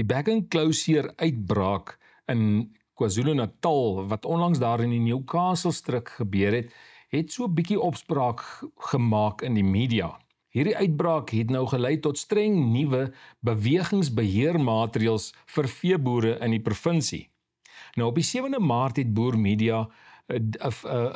Die Back-and-Close uitbraak in KwaZulu-Natal, wat onlangs daar in die Newcastle-strik gebeur het so 'n bietjie opspraak gemaak in die media. Hierdie uitbraak het nou gelei tot streng nuwe bewegingsbeheermaatreëls vir veeboere in die provinsie. Nou op die 7de Maart het Boer Media 'n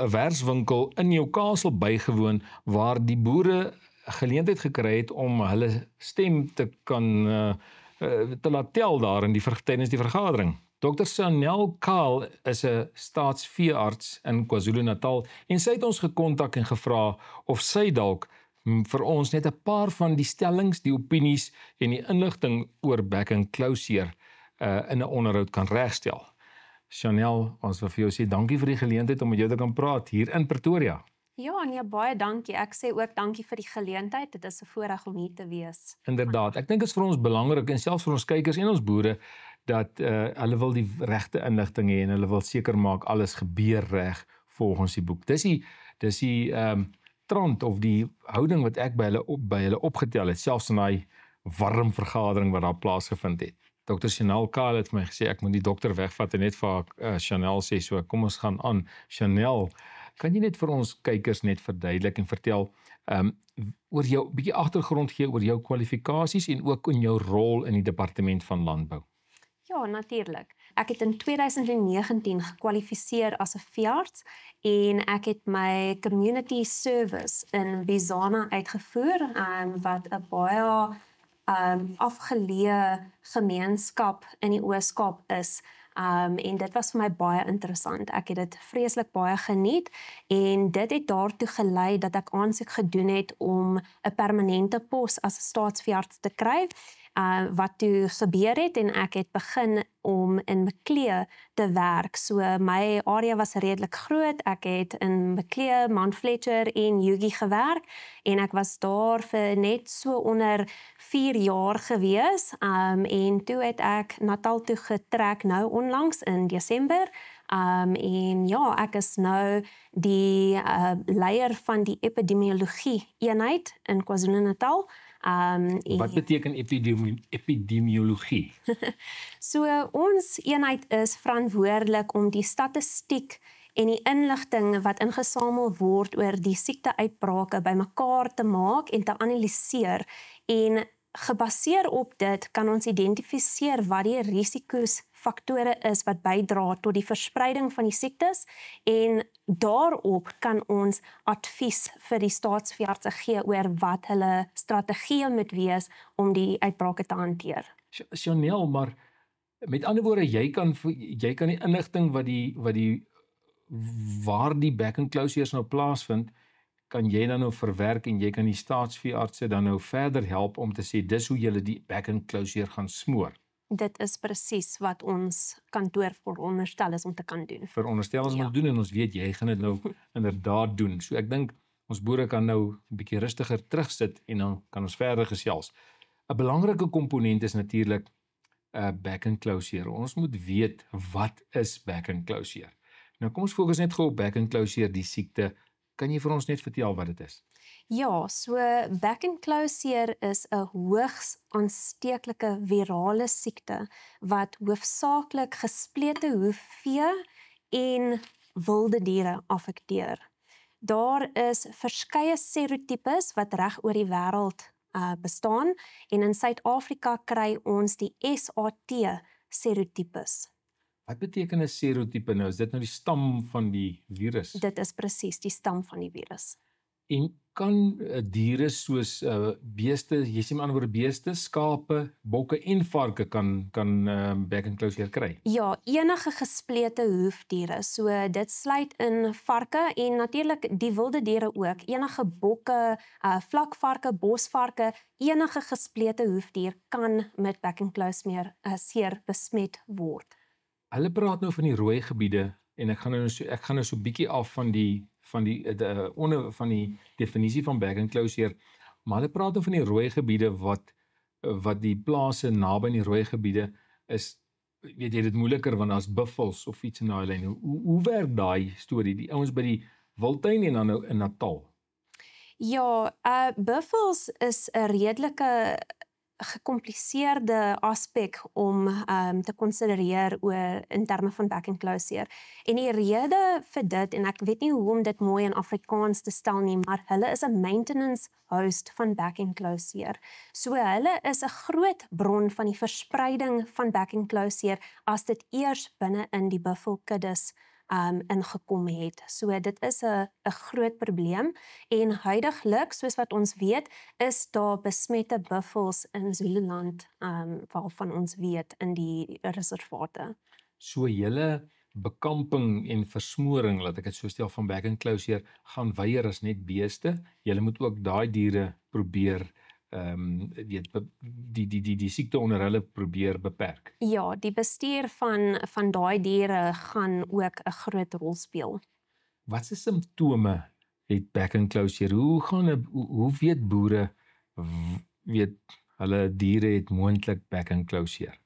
verswinkel in Newcastle bygewoon waar die boere geleentheid gekry het om hulle stem te laat tel daar tydens die vergadering. Dr. Chanel Kahl is 'n staatsveearts in KwaZulu-Natal en sy het ons gekontak en gevra of sy dalk vir ons net 'n paar van die stellings, die opinies en die inligting oor back-and-close in 'n onderhoud kan regstel. Chanel, ons wil vir jou sê dankie vir die geleentheid om met jou te kan praat hier in Pretoria. Ja, nee, baie dankie. Ek sê ook dankie vir die geleentheid. Dit is 'n voorreg om hier te wees. Inderdaad, ek dink dit is vir ons belangrik en selfs vir ons kykers en ons boere dat hulle wil die regte inligting hê en hulle wil seker maak alles gebeur reg volgens die boek. Dis die trant of die houding wat ek by hulle opgetel het, selfs in daai warm vergadering wat daar plaasgevind het. Dr. Chanel Kahl het vir my gesê ek moet die dokter wegvat en net vir Chanel sê so, kom ons gaan aan. Chanel, kan jy net vir ons kykers net verduidelik en vertel oor jou bietjie agtergrond gee oor jou kwalifikasies en ook in jou rol in die departement van landbou? Ja, natuurlik. Ek het in 2019 gekwalifiseer as 'n veearts en ek het my community service in Bizana uitgevoer, wat 'n baie afgeleë gemeenskap in die Oos-Kaap is. En dit was vir my baie interessant. Ek het dit vreeslik baie geniet en dit het daartoe gelei dat ek aansoek gedoen het om 'n permanente pos as 'n staatsveearts te kry. Wat toe gebeur het en ek het begin om in Maclear te werk. So my area was redelik groot. Ek het in Maclear, Mount Fletcher en Ugie gewerk en ek was daar vir net so onder 4 jaar gewees. En toe het ek Natal toe getrek nou onlangs in Desember. En ja, ek is nou die leier van die epidemiologie eenheid in KwaZulu-Natal. Wat beteken epidemiologie? So ons eenheid is verantwoordelik om die statistiek en die inligting wat ingesamel word oor die siekteuitbrake bymekaar te maak en te analiseer. En gebaseer op dit kan ons identifiseer wat die risikofaktore is wat bydra tot die verspreiding van die siektes en daarop kan ons advies vir die staatsveeartse gee oor wat hulle strategieë moet wees om die uitbrake te hanteer. Chanel, maar met ander woorde, jy kan die inligting waar die back-and-close nou plaasvind, kan jy dan nou verwerk en jy kan die staatsveeartse dan nou verder help om te sê dis hoe jy die back-and-close gaan smoor. Dit is presies wat ons kantoor veronderstel is om te kan doen. Veronderstel ons moet doen en ons weet jy gaan dit nou inderdaad doen. So ek dink ons boere kan nou 'n bietjie rustiger terugsit en dan kan ons verder gesels. 'n Belangrike komponent is natuurlik back-and-close. Ons moet weet wat is back-and-close. Nou kom ons fokus net gou op back-and-close, die siekte. Kan jy vir ons net vertel wat dit is? Ja, so back-and-close is 'n hoogs aansteeklike virale siekte wat hoofsaaklik gesplete hoefvee en wilde diere affekteer. Daar is verskeie serotipes wat reg oor die wêreld bestaan en in Suid-Afrika kry ons die SAT serotipes. Wat beteken 'n serotipe nou? Is dit nou die stam van die virus? Dit is presies die stam van die virus. En kan diere soos beeste, jy sê met ander woorde beeste, skape, bokke en varke kan back-and-close kry? Ja, enige gesplete hoefdiere. So dit sluit in varke en natuurlik die wilde diere ook. Enige bokke, vlakvarke, bosvarke, enige gesplete hoefdier kan met back-and-close seer besmet word. Hulle praat nou van die rooi gebiede en ek gaan nou so 'n bietjie af van die definisie van back-and-close, maar hulle praat nou van die rooi gebiede wat die plase naby in die rooi gebiede is, weet jy, dit moeiliker want daar's buffels of iets in daai lyn. Hoe werk daai storie? Die ouens by die Wildtuin en dan nou in Natal? Ja, buffels is 'n redelike gecompliseerde aspek om te konsidereer in terme van back and close seer. En die rede vir dit, en ek weet nie hoe om dit mooi in Afrikaans te stel nie, maar hulle is 'n maintenance host van back and close seer. So hulle is 'n groot bron van die verspreiding van back and close seer as dit eers binne in die buffelkuddes ingekom het. So dit is 'n groot probleem en huidiglik, soos wat ons weet, is daar besmette buffels in Zululand, waarvan ons weet in die reservate. So julle bekamping en versmoring, laat ek dit so stel, van back and close seer gaan weier as net beeste. Julle moet ook daai diere probeer die siekte onder hulle probeer beperk. Ja, die bestuur van daai diere gaan ook 'n groot rol speel. Wat se simptome het back and close seer? Hoe weet boere weet hulle diere het moontlik back and close seer?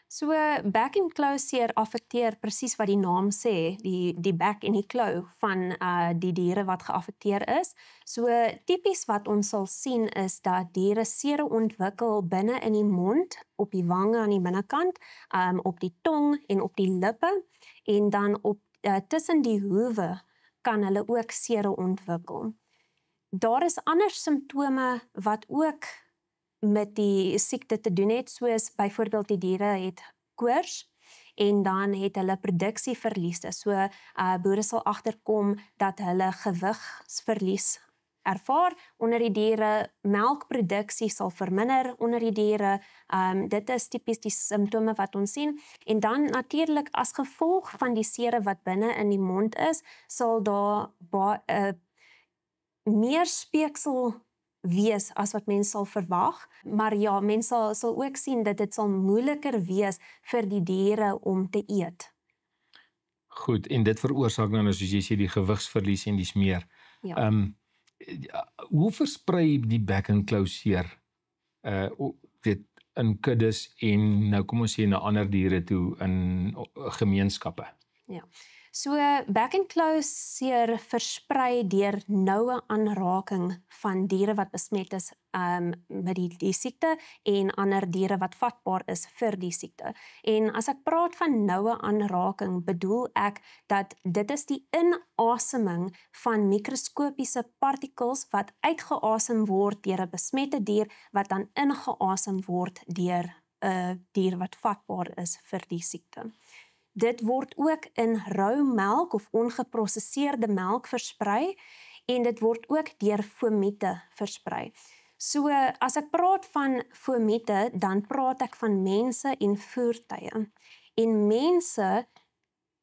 So back and close seer affekteer presies wat die naam sê, die back en die claw van die diere wat geaffekteer is. So tipies wat ons sal sien is dat diere sere ontwikkel binne in die mond, op die wange aan die binnekant, op die tong en op die lippe, en dan tussen die hoewe kan hulle ook sere ontwikkel. Daar is ander simptome wat ook met die siekte te doen het, soos byvoorbeeld die diere het koors en dan het hulle produksieverliese. So boere sal agterkom dat hulle gewigsverlies ervaar onder die diere, melkproduksie sal verminder onder die diere. Dit is tipies die simptome wat ons sien. En dan natuurlik as gevolg van die sere wat binne in die mond is, sal daar meer speeksel wees as wat mens sal verwag, maar ja, mens sal ook sien dat dit sal moeiliker wees vir die diere om te eet. Goed, en dit veroorsaak dan, soos jy sê, die gewigsverlies en dis meer. Ja. Hoe versprei die back and close seer in kuddes en nou kom ons sê na ander diere toe in gemeenskappe? Ja. So back and close seer versprei deur noue aanraking van diere wat besmet is met die siekte en ander diere wat vatbaar is vir die siekte. En as ek praat van noue aanraking, bedoel ek dat dit is die inaseming van mikroskopiese partikels wat uitgeasem word deur 'n besmette dier wat dan ingeasem word deur 'n dier wat vatbaar is vir die siekte. Dit word ook in rou melk of ongeprosesseerde melk versprei en dit word ook deur fomiete versprei. So as ek praat van fomiete, dan praat ek van mense en voertuie. En mense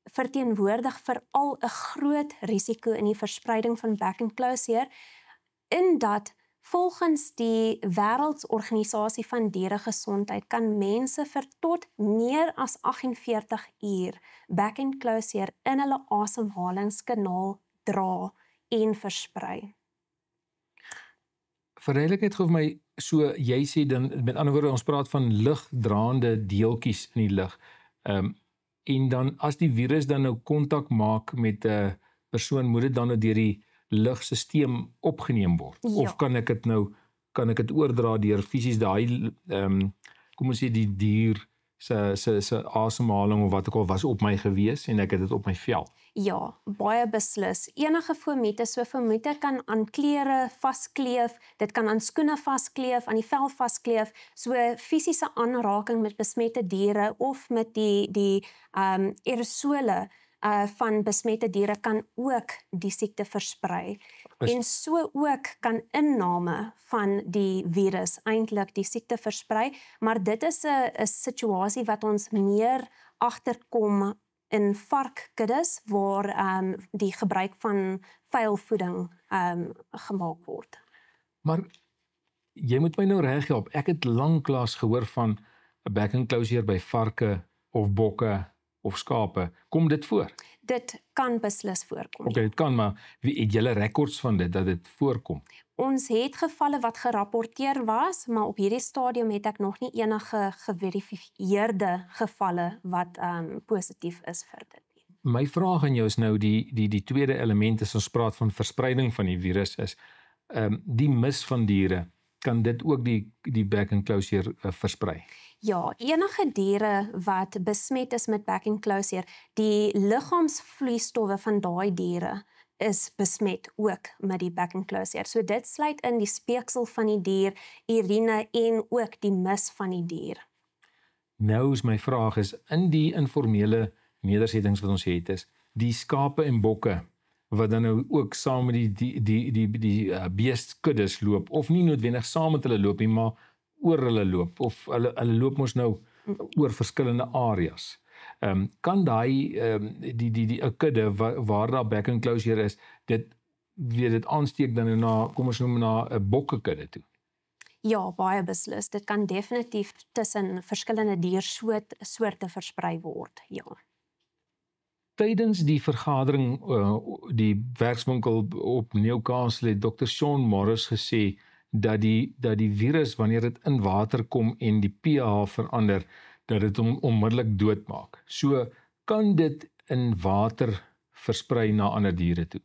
verteenwoordig veral 'n groot risiko in die verspreiding van back and close seer, in dat volgens die Wêreldorganisasie van Dieregesondheid kan mense vir tot meer as 48 uur back and close seer in hulle asemhalingskanaal dra en versprei. Verduidelik net gou vir my, so jy sê dan, met ander woorde, ons praat van lugdraande deeltjies in die lug. En dan as die virus dan nou kontak maak met 'n persoon, moet dit dan nou deur die lugstelsel opgeneem word? Ja. Of kan ek dit oordra deur fisies daai kom ons sê die dier se asemhaling of wat ook al was op my gewees en ek het dit op my vel? Ja, baie beslis. Enige fomiete, so fomiete kan aan klere vaskleef, dit kan aan skoene vaskleef, aan die vel vaskleef, so fisiese aanraking met besmette diere of met die aerosole van besmette diere kan ook die siekte versprei. En so ook kan inname van die virus eintlik die siekte versprei, maar dit is 'n situasie wat ons meer agterkom in varkkuddes waar die gebruik van veilvoeding gemaak word. Maar jy moet my nou reg help. Ek het lanklaas gehoor van 'n back and close seer by varke of bokke of skape. Kom dit voor? Dit kan beslis voorkom. Okay, dit kan, maar het julle rekords van dit, dat dit voorkom? Ons het gevalle wat gerapporteer was, maar op hierdie stadium het ek nog nie enige geverifieerde gevalle wat positief is vir dit nie. My vraag aan jou is nou die tweede element as ons praat van verspreiding van die virus is die mis van diere. kan dit ook die back enclosure versprei? Ja, enige diere wat besmet is met back enclosure, die liggaamsvloeistowwe van daai diere is besmet ook met die back enclosure. So dit sluit in die speeksel van die dier, urine en ook die mis van die dier. Nou is my vraag is, in die informele nedersettings wat ons het is, die skape en bokke, wat dan nou ook saam met die beestkuddes loop, of nie noodwendig saam met hulle loop nie, maar oor hulle loop, of hulle loop ons nou oor verskillende areas. Kan die kudde waar daar back enclosure is, dit aansteek dan na, kom ons noem na 'n bokkekudde toe? Ja, baie beslis. Dit kan definitief tussen verskillende diersoorte versprei word, ja. Tydens die vergadering, die werkswinkel op Newcastle het Dr. Sean Morris gesê dat die virus, wanneer dit in water kom en die pH verander, dat dit hom onmiddellik doodmaak. So kan dit in water versprei na ander diere toe?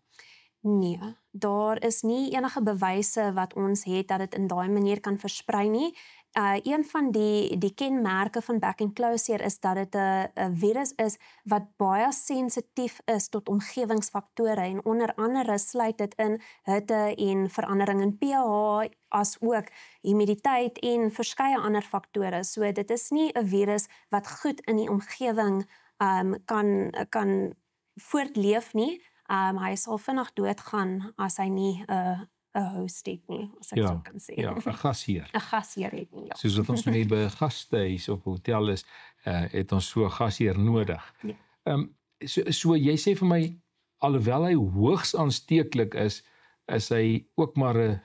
Nee, daar is nie enige bewyse wat ons het dat dit in daai manier kan versprei nie. Een van die kenmerke van back enclosure is dat dit 'n virus is wat baie sensitief is tot omgewingsfaktore en onder andere sluit dit in hitte en verandering in pH, as ook humiditeit en verskeie ander faktore. So dit is nie 'n virus wat goed in die omgewing kan voortleef nie. Hy sal vinnig doodgaan as hy nie 'n host het nie, as ek so kan sê. Ja, 'n gasheer. 'n gasheer het nie, ja. Soos wat ons nou hier by 'n gastehuis of hotel is, het ons so 'n gasheer nodig. Ja. So jy sê vir my, alhoewel hy hoogs aansteeklik is hy ook maar 'n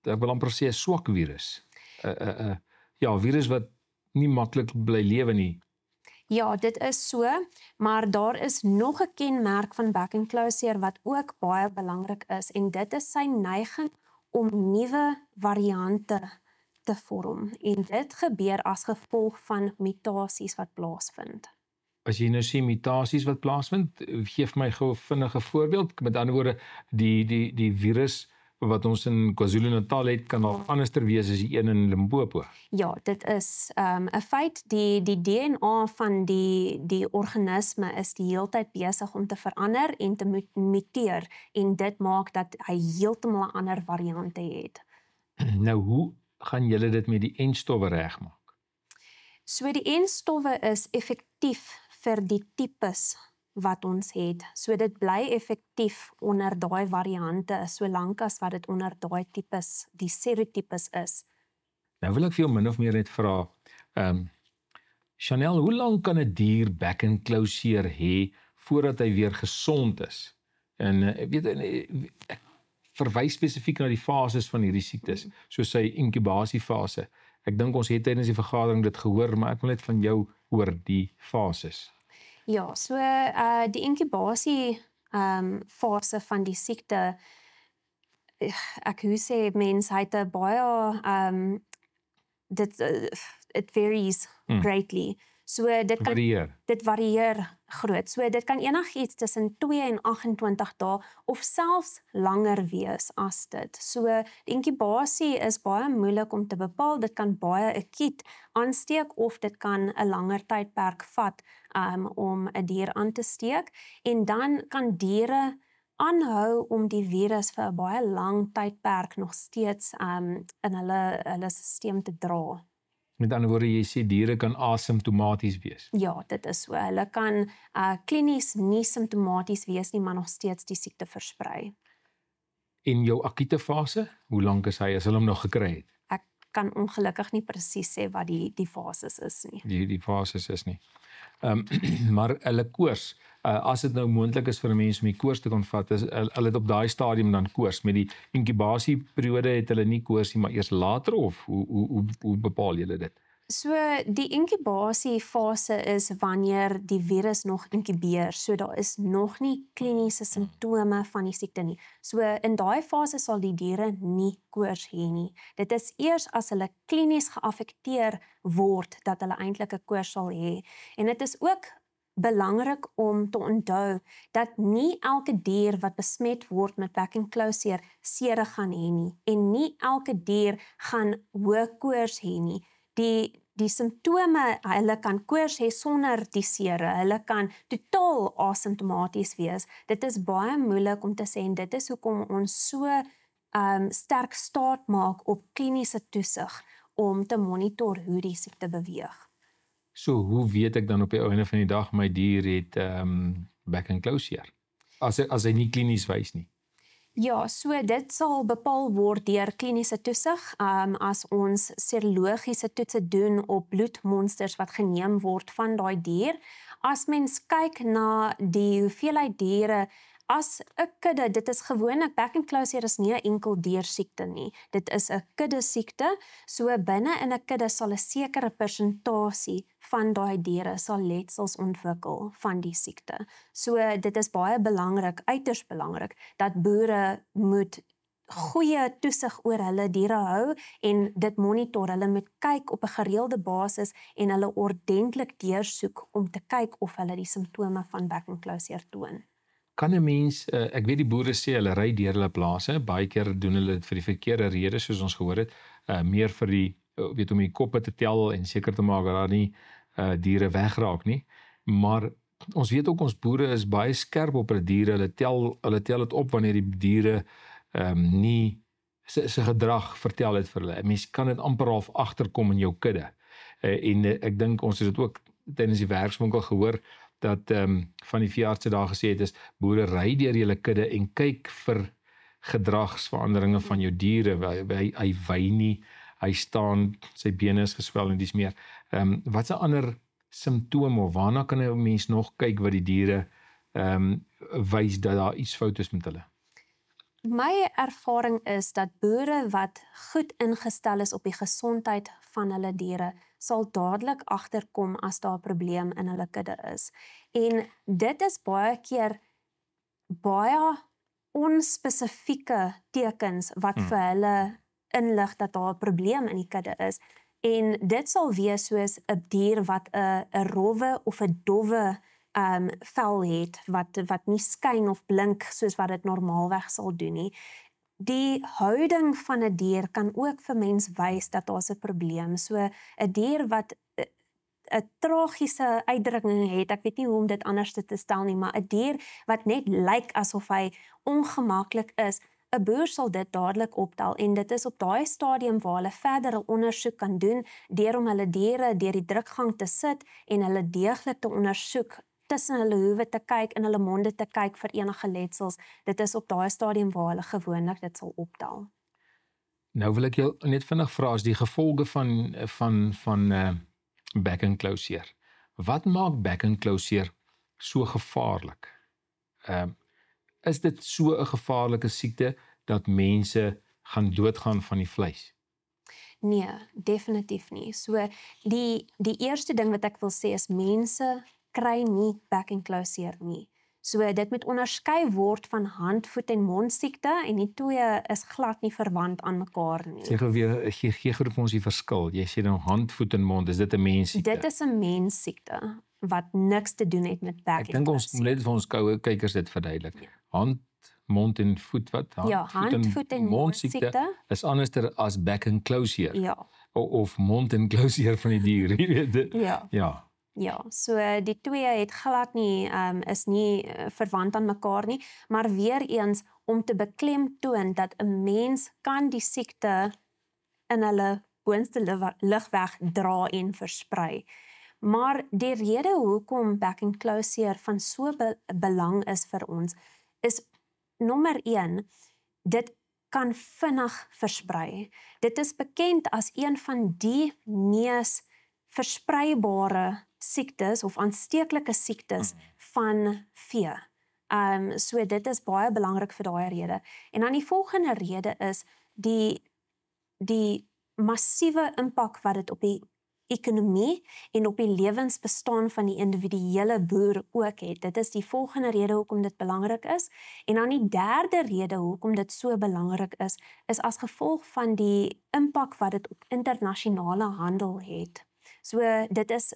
ek wil amper sê 'n swak virus. 'n virus wat nie maklik bly lewe nie. Ja, dit is so, maar daar is nog 'n kenmerk van back enclosure wat ook baie belangrik is, en dit is sy neiging om nuwe variante te vorm, en dit gebeur as gevolg van mutasies wat plaasvind. As jy nou sê mutasies wat plaasvind, geef my gou 'n vinnige voorbeeld. Met ander woorde, die virus wat ons in KwaZulu-Natal het, kan al anderster wees as die een in Limpopo. Ja, dit is 'n feit. Die DNA van die organisme is die heeltyd besig om te verander en te muteer, en dit maak dat hy heeltemal 'n ander variante het. Nou, hoe gaan julle dit met die en-stowwe regmaak? So die en-stowwe is effektief vir die tipes wat ons het. So dit bly effektief onder daai variante, solank as wat dit onder daai tipes, die serotipes is. Nou wil ek vir jou min of meer net vra, Chanel, hoe lank kan 'n dier back enclosure hê voordat hy weer gesond is? En ek verwys spesifiek na die fases van hierdie siektes, soos sy inkubasiefase. Ek dink ons het tydens die vergadering dit gehoor, maar ek wil net van jou hoor die fases. Ja, so die inkubasie fase van die siekte, ek hoe sê mens, hy het 'n baie it varies greatly. So dit varieer groot. So dit kan enigiets tussen 2 en 28 dae of selfs langer wees as dit. So die inkubasie is baie moeilik om te bepaal. Dit kan baie akiet aansteek of dit kan 'n langer tydperk vat om 'n dier aan te steek, en dan kan diere aanhou om die virus vir 'n baie lang tydperk nog steeds in hulle stelsel te dra. Met ander woorde, jy sê diere kan asymptomaties wees. Ja, dit is so. Hulle kan klinies nie simptomaties wees nie, maar nog steeds die siekte versprei. En jou akute fase, hoe lank is hy as hulle hom nog gekry het? Ek kan ongelukkig nie presies sê wat die fases is nie. Die fases is nie. Maar hulle koors, as dit nou moontlik is vir 'n mens om die koors te kon vat, hulle het op daai stadium dan koors. Met die inkubasieperiode het hulle nie koors nie, maar eers later, of hoe bepaal julle dit? So die inkubasiefase is wanneer die virus nog inkubeer, so daar is nog nie kliniese simptome van die siekte nie. So in daai fase sal die diere nie koors hê nie. Dit is eers as hulle klinies geaffekteer word dat hulle eintlik 'n koors sal hê. En dit is ook belangrik om te onthou dat nie elke dier wat besmet word met back and claw sere gaan hê nie en nie elke dier gaan hoë koors hê nie. Die simptome, hulle kan koors hê sonder die sere, hulle kan totaal asymptomaties wees. Dit is baie moeilik om te sê en dit is hoekom ons so sterk staat maak op kliniese toesig om te monitor hoe die siekte beweeg. So, hoe weet ek dan op die einde van die dag my dier het back and claw seer? As hy nie klinies wys nie. Ja, so dit sal bepaal word deur kliniese toesig, as ons serologiese toetse doen op bloedmonsters wat geneem word van daai dier. As mens kyk na die hoeveelheid diere, as 'n kudde, dit is gewoonlik, back and claw seer is nie 'n enkel diersiekte nie. Dit is 'n kudde siekte, so binne in 'n kudde sal 'n sekere persentasie van daai diere sal letsels ontwikkel van die siekte. So dit is baie belangrik, uiters belangrik, dat boere moet goeie toesig oor hulle diere hou en dit monitor. Hulle moet kyk op 'n gereelde basis en hulle ordentlik deursoek om te kyk of hulle die simptome van back and claw seer toon. Kan 'n mens, ek weet die boere sê hulle ry deur hulle plase, baie keer doen hulle dit vir die verkeerde redes soos ons gehoor het, meer vir die, om die koppe te tel en seker te maak dat daar nie diere wegraak nie, maar ons weet ook ons boere is baie skerp op hulle diere, hulle tel dit op wanneer die diere nie sy gedrag vertel het vir hulle. Mens kan dit amper half agterkom in jou kudde, en ek dink ons het dit ook tydens die werkswinkel gehoor, dat van die veeartse daar gesê het is, boere ry deur julle kudde en kyk vir gedragsveranderinge van jou diere, hy wy nie, hy staan, sy bene is geswel en dis meer. Wat se ander simptome, of waarna kan 'n mens nog kyk wat die diere wys dat daar iets fout is met hulle? My ervaring is dat boere wat goed ingestel is op die gesondheid van hulle diere, sal dadelik agterkom as daar 'n probleem in hulle kudde is. En dit is baie keer baie onspesifieke tekens wat vir hulle inlig dat daar 'n probleem in die kudde is. En dit sal wees soos 'n dier wat 'n rowwe of 'n dowwe vel het, wat nie skyn of blink soos wat dit normaalweg sal doen nie. Die houding van 'n dier kan ook vir mens wys dat daar's 'n probleem. So 'n dier wat 'n tragiese uitdrukking het, ek weet nie hoe om dit anders te stel nie, maar 'n dier wat net lyk asof hy ongemaklik is, 'n boer sal dit dadelik optel en dit is op daai stadium waar hulle verdere ondersoek kan doen deur om hulle diere deur die drukgang te sit en hulle deeglik te ondersoek, tussen hulle hoewe te kyk en hulle monde te kyk vir enige letsels. Dit is op daai stadium waar hulle gewoonlik dit sal optel. Nou wil ek jou net vinnig vra, as die gevolge van back and claw seer. Wat maak back and claw seer so gevaarlik? Is dit so 'n gevaarlike siekte dat mense gaan doodgaan van die vleis? Nee, definitief nie. So die eerste ding wat ek wil sê is mense kry nie back and claw seer nie. So dit moet onderskei word van hand, voet en mond siekte en die twee is glad nie verwant aan mekaar nie. Sê gou weer, gee vir ons die verskil. Jy sê nou hand, voet en mond, is dit 'n menssiekte? Dit is 'n menssiekte wat niks te doen het met back and claw seer. Ek dink ons moet net vir ons kykers dit verduidelik. Ja. Hand, mond en voet, wat? Hand, voet en mond siekte is anderster as back and claw seer. Ja. Of mond en claw seer van die dier, jy weet dit. Ja. Ja, so die twee het glad nie, is nie verwant aan mekaar nie, maar weer eens om te beklemtoon dat 'n mens kan die siekte in hulle boonste lugweg dra en versprei. Maar die rede hoekom back and claw seer van so belang is vir ons, is nommer 1, dit kan vinnig versprei. Dit is bekend as een van die mees verspreibare siektes of aansteeklike siektes van vee. So dit is baie belangrik vir daai rede. En dan die volgende rede is die massiewe impak wat dit op die ekonomie en op die lewensbestaan van die individuele boer ook het. Dit is die volgende rede hoekom dit belangrik is. En dan die derde rede hoekom dit so belangrik is as gevolg van die impak wat dit op internasionale handel het. So dit is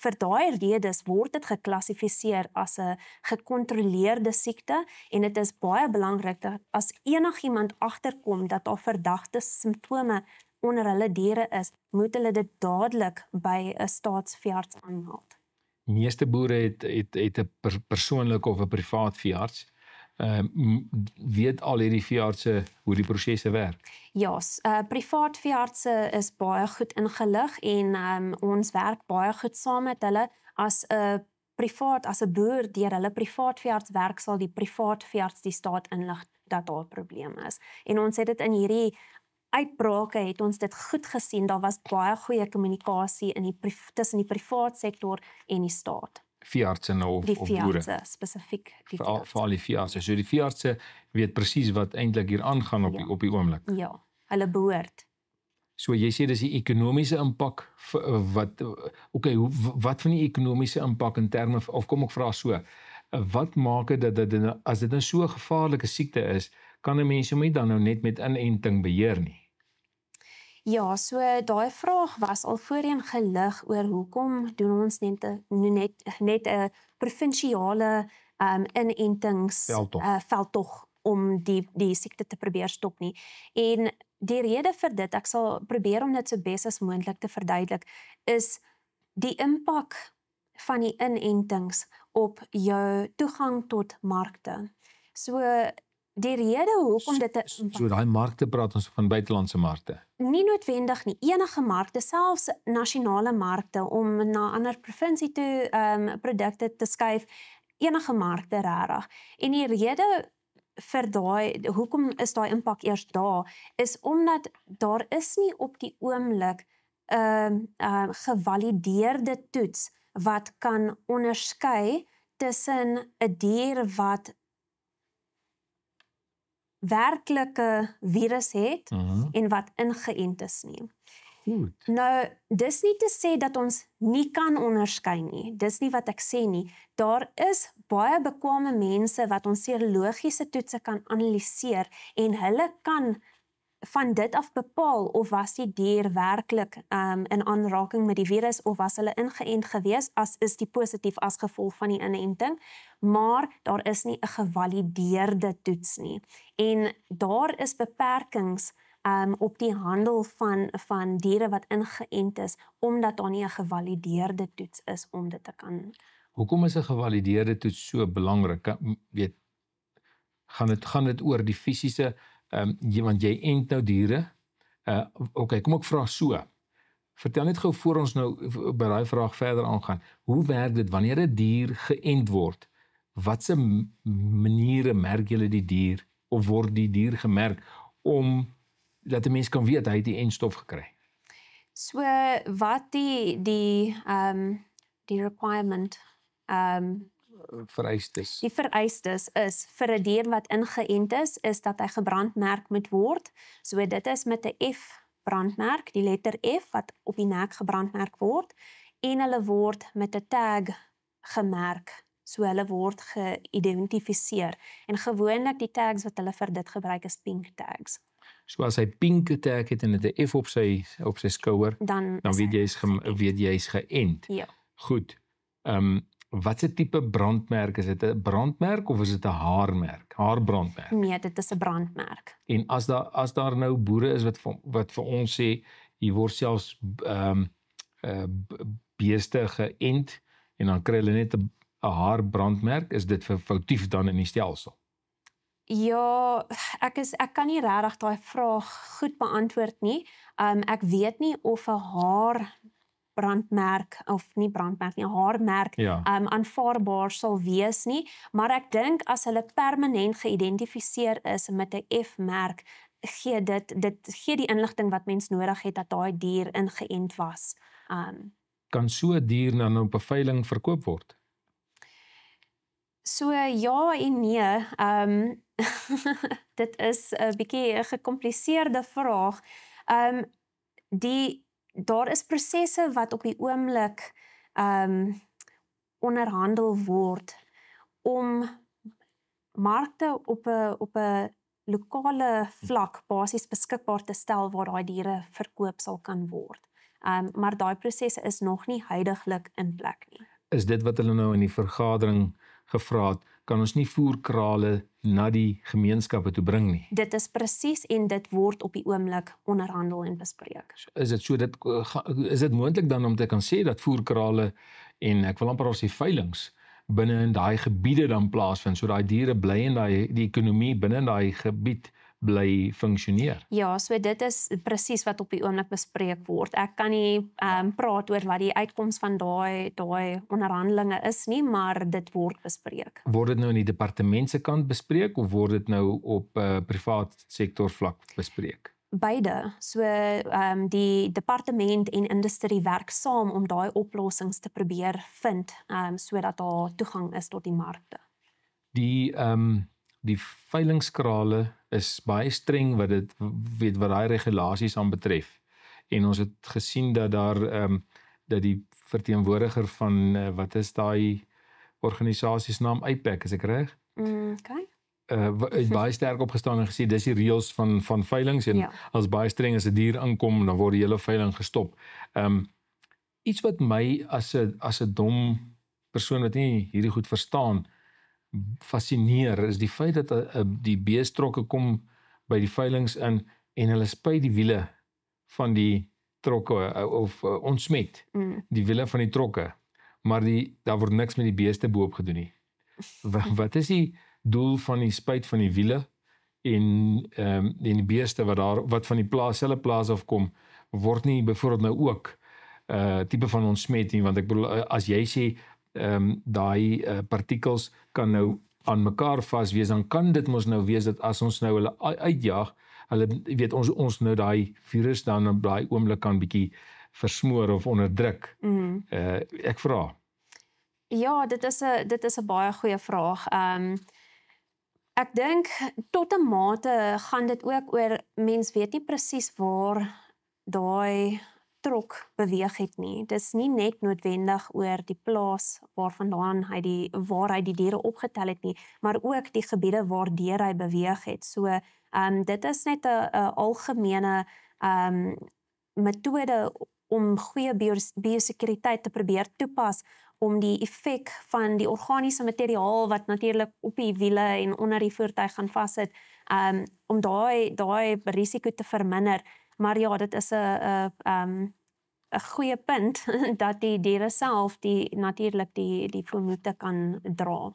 vir daai redes word dit geklassifiseer as 'n gekontroleerde siekte en dit is baie belangrik dat as enigiemand agterkom dat daar verdagte simptome onder hulle diere is, moet hulle dit dadelik by 'n staatsveearts aanmeld. Meeste boere het 'n persoonlike of 'n privaat veearts. Weet al hierdie veeartse hoe die prosesse werk? Ja, privaat veeartse is baie goed ingelig en ons werk baie goed saam met hulle as 'n boer deur hulle privaat veearts werk, sal die privaat veearts die staat inlig dat daar 'n probleem is. En ons het dit in hierdie uitbrake het ons dit goed gesien. Daar was baie goeie kommunikasie tussen die privaat sektor en die staat. Veeartse of boere? Die veeartse, spesifiek die veeartse. Vir al die veeartse. So die veeartse weet presies wat eintlik hier aangaan op die oomblik. Ja, hulle behoort. So jy sê dis die ekonomiese impak wat van die ekonomiese impak in terme of kom ek vra so, wat maak dit dat as dit 'n so gevaarlike siekte is, kan 'n mens hom nie dan nou net met inenting beheer nie? Ja, so daai vraag was al voorheen gelig oor hoekom doen ons net 'n provinsiale inentings veldtog om die siekte te probeer stop nie. En die rede vir dit, ek sal probeer om dit so bes as moontlik te verduidelik, is die impak van die inentings op jou toegang tot markte. So die rede hoekom dit 'n impak... So daai markte praat ons van buitelandse markte? Nie noodwendig nie, enige markte, selfs nasionale markte om na 'n ander provinsie toe produkte te skuif, enige markte regtig. En die rede vir hoekom is daai impak eers daar, is omdat daar is nie op die oomblik 'n gevalideerde toets wat kan onderskei tussen 'n dier wat werklike virus het en wat ingeënt is nie. Goed. Nou, dis nie te sê dat ons nie kan onderskei nie. Dis nie wat ek sê nie. Daar is baie bekwame mense wat ons serologiese toetse kan analiseer en hulle kan van dit af bepaal of was die dier werklik in aanraking met die virus of was hulle ingeënt gewees, is die positief as gevolg van die inenting, maar daar is nie 'n gevalideerde toets nie. En daar is beperkings op die handel van diere wat ingeënt is, omdat daar nie 'n gevalideerde toets is om dit te kan. Hoekom is 'n gevalideerde toets so belangrik? Gaan dit oor die fisiese, want jy ent nou diere. Kom ek vra so. Vertel net gou voor ons nou by daai vraag verder aangaan. Hoe werk dit wanneer 'n dier geënt word? Watse maniere merk julle die dier of word die dier gemerk om dat 'n mens kan weet hy het die entstof gekry? So wat die requirement vereistes. Die vereistes is vir 'n dier wat ingeënt is dat hy gebrandmerk moet word. So dit is met 'n F brandmerk, die letter F wat op die nek gebrandmerk word en hulle word met 'n tag gemerk. So hulle word geïdentifiseer en gewoonlik die tags wat hulle vir dit gebruik is pink tags. So as hy pink tag het en dit 'n F op sy skouer, dan weet jy hy's geënt. Ja. Goed. Wat 'n tipe brandmerk is dit? 'n brandmerk of is dit 'n haarmerk? Haarbrandmerk. Nee, dit is 'n brandmerk. En as daar nou boere is wat vir ons sê hier word selfs beeste geënt en dan kry hulle net 'n haarbrandmerk, is dit foutief dan in die stelsel? Ja, ek kan nie regtig daai vraag goed beantwoord nie. Ek weet nie of 'n haarbrandmerk of nie brandmerk nie, 'n haarmerk aanvaarbaar sal wees nie, maar ek dink as hulle permanent geïdentifiseer is met 'n F-merk, gee dit gee die inligting wat mens nodig het dat daai dier ingeënt was. Kan so 'n dier dan op 'n veiling verkoop word? So ja en nee, dit is 'n bietjie 'n gekompliseerde vraag. Daar is prosesse wat op die oomblik onderhandel word om markte op 'n lokale vlak basies beskikbaar te stel waar daai diere verkoop sal kan word. Maar daai prosesse is nog nie huidiglik in plek nie. Is dit wat hulle nou in die vergadering gevra het, kan ons nie voerkrale na die gemeenskappe toe bring nie? Dit is presies en dit word op die oomblik onderhandel en bespreek. Is dit moontlik dan om te kan sê dat voerkrale en ek wil amper al sê veilings binne in daai gebiede dan plaasvind, so daai diere bly in die ekonomie binne in daai gebied bly funksioneer? Ja, so dit is presies wat op die oomblik bespreek word. Ek kan nie praat oor wat die uitkoms van daai onderhandelinge is nie, maar dit word bespreek. Word dit nou in die departement se kant bespreek of word dit nou op privaat sektor vlak bespreek? Beide. So die departement en industrie werk saam om daai oplossings te probeer vind, sodat daar toegang is tot die markte. Die veilingskrale is baie streng wat daai regulasies aan betref. En ons het gesien dat dat die verteenwoordiger van wat is daai organisasie se naam, IPAC, is ek reg? Okay. Het baie sterk opgestaan en gesê dis die reëls van veilings en as baie streng as 'n dier aankom, dan word die hele veiling gestop. Iets wat my as 'n dom persoon wat nie hierdie goed verstaan fascineer is die feit dat die beestrokke kom by die veilings in en hulle spuit die wiele van die trokke of ontsmet die wiele van die trokke, maar daar word niks met die beeste boop gedoen nie. Wat is die doel van die spuit van die wiele en die beeste wat van die selfe plaas afkom, word nie byvoorbeeld nou ook tipe van ontsmet nie, want ek bedoel as jy sê daai partikels kan nou aan mekaar vas wees, dan kan dit mos nou wees dat as ons nou hulle uitjaag, hulle weet ons nou daai virus dan op daai oomblik kan bietjie versmoor of onderdruk. Ek vra. Ja, dit is 'n baie goeie vraag. Ek dink tot 'n mate gaan dit ook oor mens weet nie presies waar daai trok beweeg het nie. Dis nie net noodwendig oor die plaas waarvandaan waar hy die diere opgetel het nie, maar ook die gebiede waardeur hy beweeg het. So dit is net 'n algemene metode om goeie biosekuriteit te probeer toepas om die effek van die organiese materiaal wat natuurlik op die wiele en onder die voertuig gaan vassit, om daai risiko te verminder. Maar ja, dit is 'n goeie punt dat die diere self natuurlik die vermoede kan dra.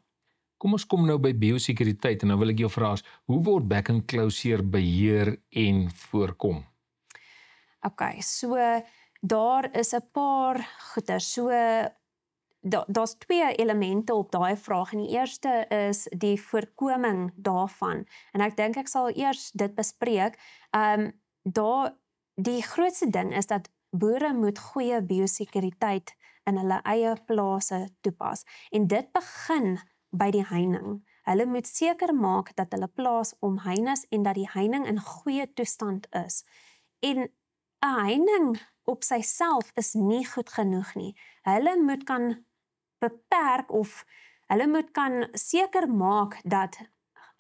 Kom ons kom nou by biosekuriteit en nou wil ek jou vra, hoe word bekkenklouseer beheer en voorkom? Okay, so daar is 'n paar goeie. So daar's twee elemente op daai vraag en die eerste is die voorkoming daarvan. En ek dink ek sal eers dit bespreek. Die grootste ding is dat boere moet goeie biosekuriteit in hulle eie plase toepas. En dit begin by die heining. Hulle moet seker maak dat hulle plaas omheind is en dat die heining in goeie toestand is. En 'n heining op syself is nie goed genoeg nie. Hulle moet kan beperk of hulle moet kan seker maak dat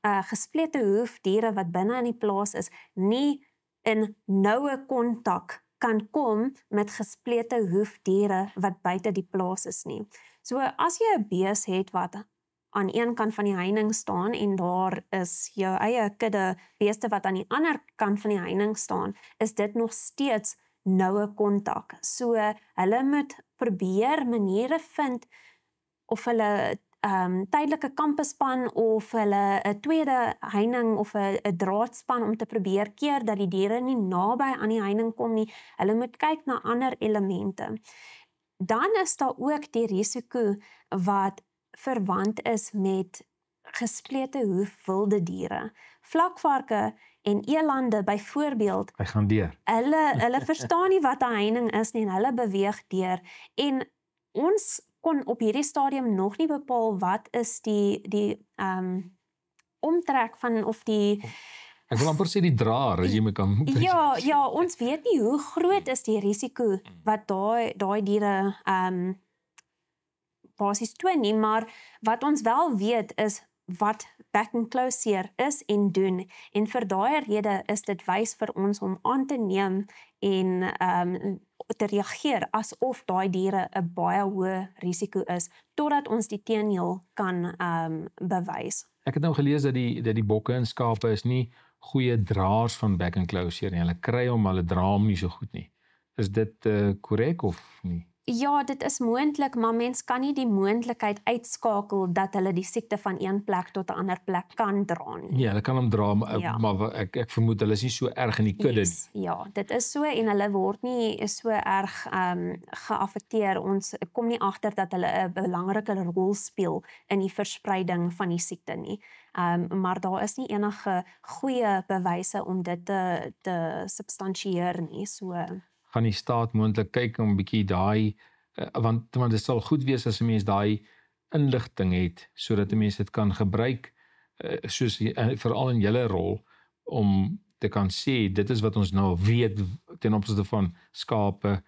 gesplete hoefdiere wat binne in die plaas is, nie in noue kontak kan kom met gesplete hoefdiere wat buite die plaas is nie. So as jy 'n bees het wat aan een kant van die heining staan en daar is jou eie kudde beeste wat aan die ander kant van die heining staan, is dit nog steeds noue kontak. So hulle moet probeer maniere vind of hulle tydelike kampespan of hulle 'n tweede heining of 'n draadspan om te probeer keer dat die diere nie naby aan die heining kom nie. Hulle moet kyk na ander elemente. Dan is daar ook die risiko wat verwant is met gesplete hoof wilde diere. Vlakvarke en elande byvoorbeeld, hy gaan deur. Hulle verstaan nie wat 'n heining is nie en hulle beweeg deur. En ons kon op hierdie stadium nog nie bepaal wat is die omtrek van of die Ek wil amper sê die draer as jy my kan. Ja, ons weet nie hoe groot is die risiko wat daai diere basies toon nie, maar wat ons wel weet is wat bekkenklouseer is en doen. En vir daai rede is dit wys vir ons om aan te neem en te reageer asof daai diere 'n baie hoë risiko is totdat ons die teendeel kan bewys. Ek het nou gelees dat die bokke en skape is nie goeie draers van back and claw seer nie. Hulle kry hom, hulle dra hom nie so goed nie. Is dit korrek of nie? Ja, dit is moontlik, maar mens kan nie die moontlikheid uitskakel dat hulle die siekte van een plek tot 'n ander plek kan dra nie. Ja, hulle kan hom dra, Ja. maar ek vermoed hulle is nie so erg in die kudde Yes, ja, dit is so en hulle word nie so erg geaffekteer. Ons kom nie agter dat hulle 'n belangrike rol speel in die verspreiding van die siekte nie. Maar daar is nie enige goeie bewyse om dit te substantieer nie. So gaan die staat moontlik kyk om 'n bietjie daai want dit sal goed wees as 'n mens daai inligting het sodat 'n mens dit kan gebruik soos veral in julle rol om te kan sê dit is wat ons nou weet ten opsigte van skape,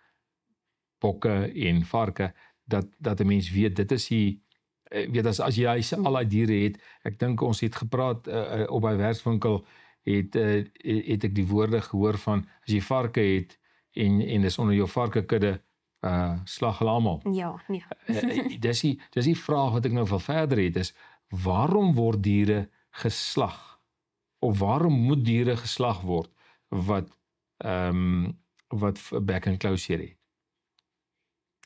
bokke en varke dat 'n mens weet dit is die weet as jy al daai diere het. Ek dink ons het gepraat op by werkswinkel het ek die woorde gehoor van as jy varke het en dis onder jou varkekudde slag hulle almal. ja, nee. Dis die vraag wat ek nou wil verder het is waarom word diere geslag? Of waarom moet diere geslag word wat back and claw seer het?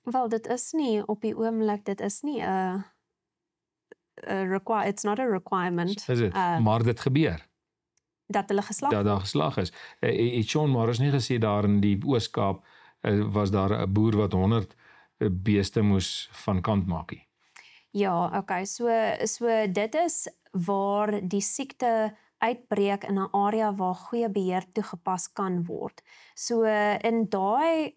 Wel, dit is nie op die oomblik, dit is nie it's not a requirement. Is dit? Maar dit gebeur. Dat hulle geslag Dat daar geslag is. Het Sean Morris nie gesê daar in die Oos-Kaap was daar 'n boer wat 100 beeste moes van kant maak nie. Ja, okay, so dit is waar die siekte uitbreek in 'n area waar goeie beheer toegepas kan word. So in daai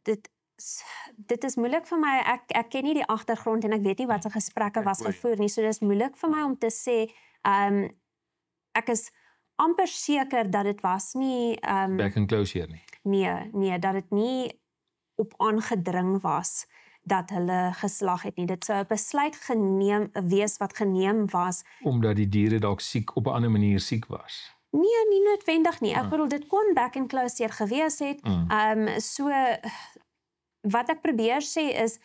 dit is moeilik vir my, ek ken nie die agtergrond en ek weet nie wat se gesprekke was gevoer nie, so dis moeilik vir my om te sê, ek is amper seker dat dit was nie Back and claw seer nie. Nee, dat dit nie op aangedring was dat hulle geslag het nie. Dit sou 'n besluit wees wat geneem was. Omdat die diere dalk siek op 'n ander manier siek was. Nee, nie noodwendig nie. Ek bedoel dit kon back and claw seer gewees het. So wat ek probeer sê is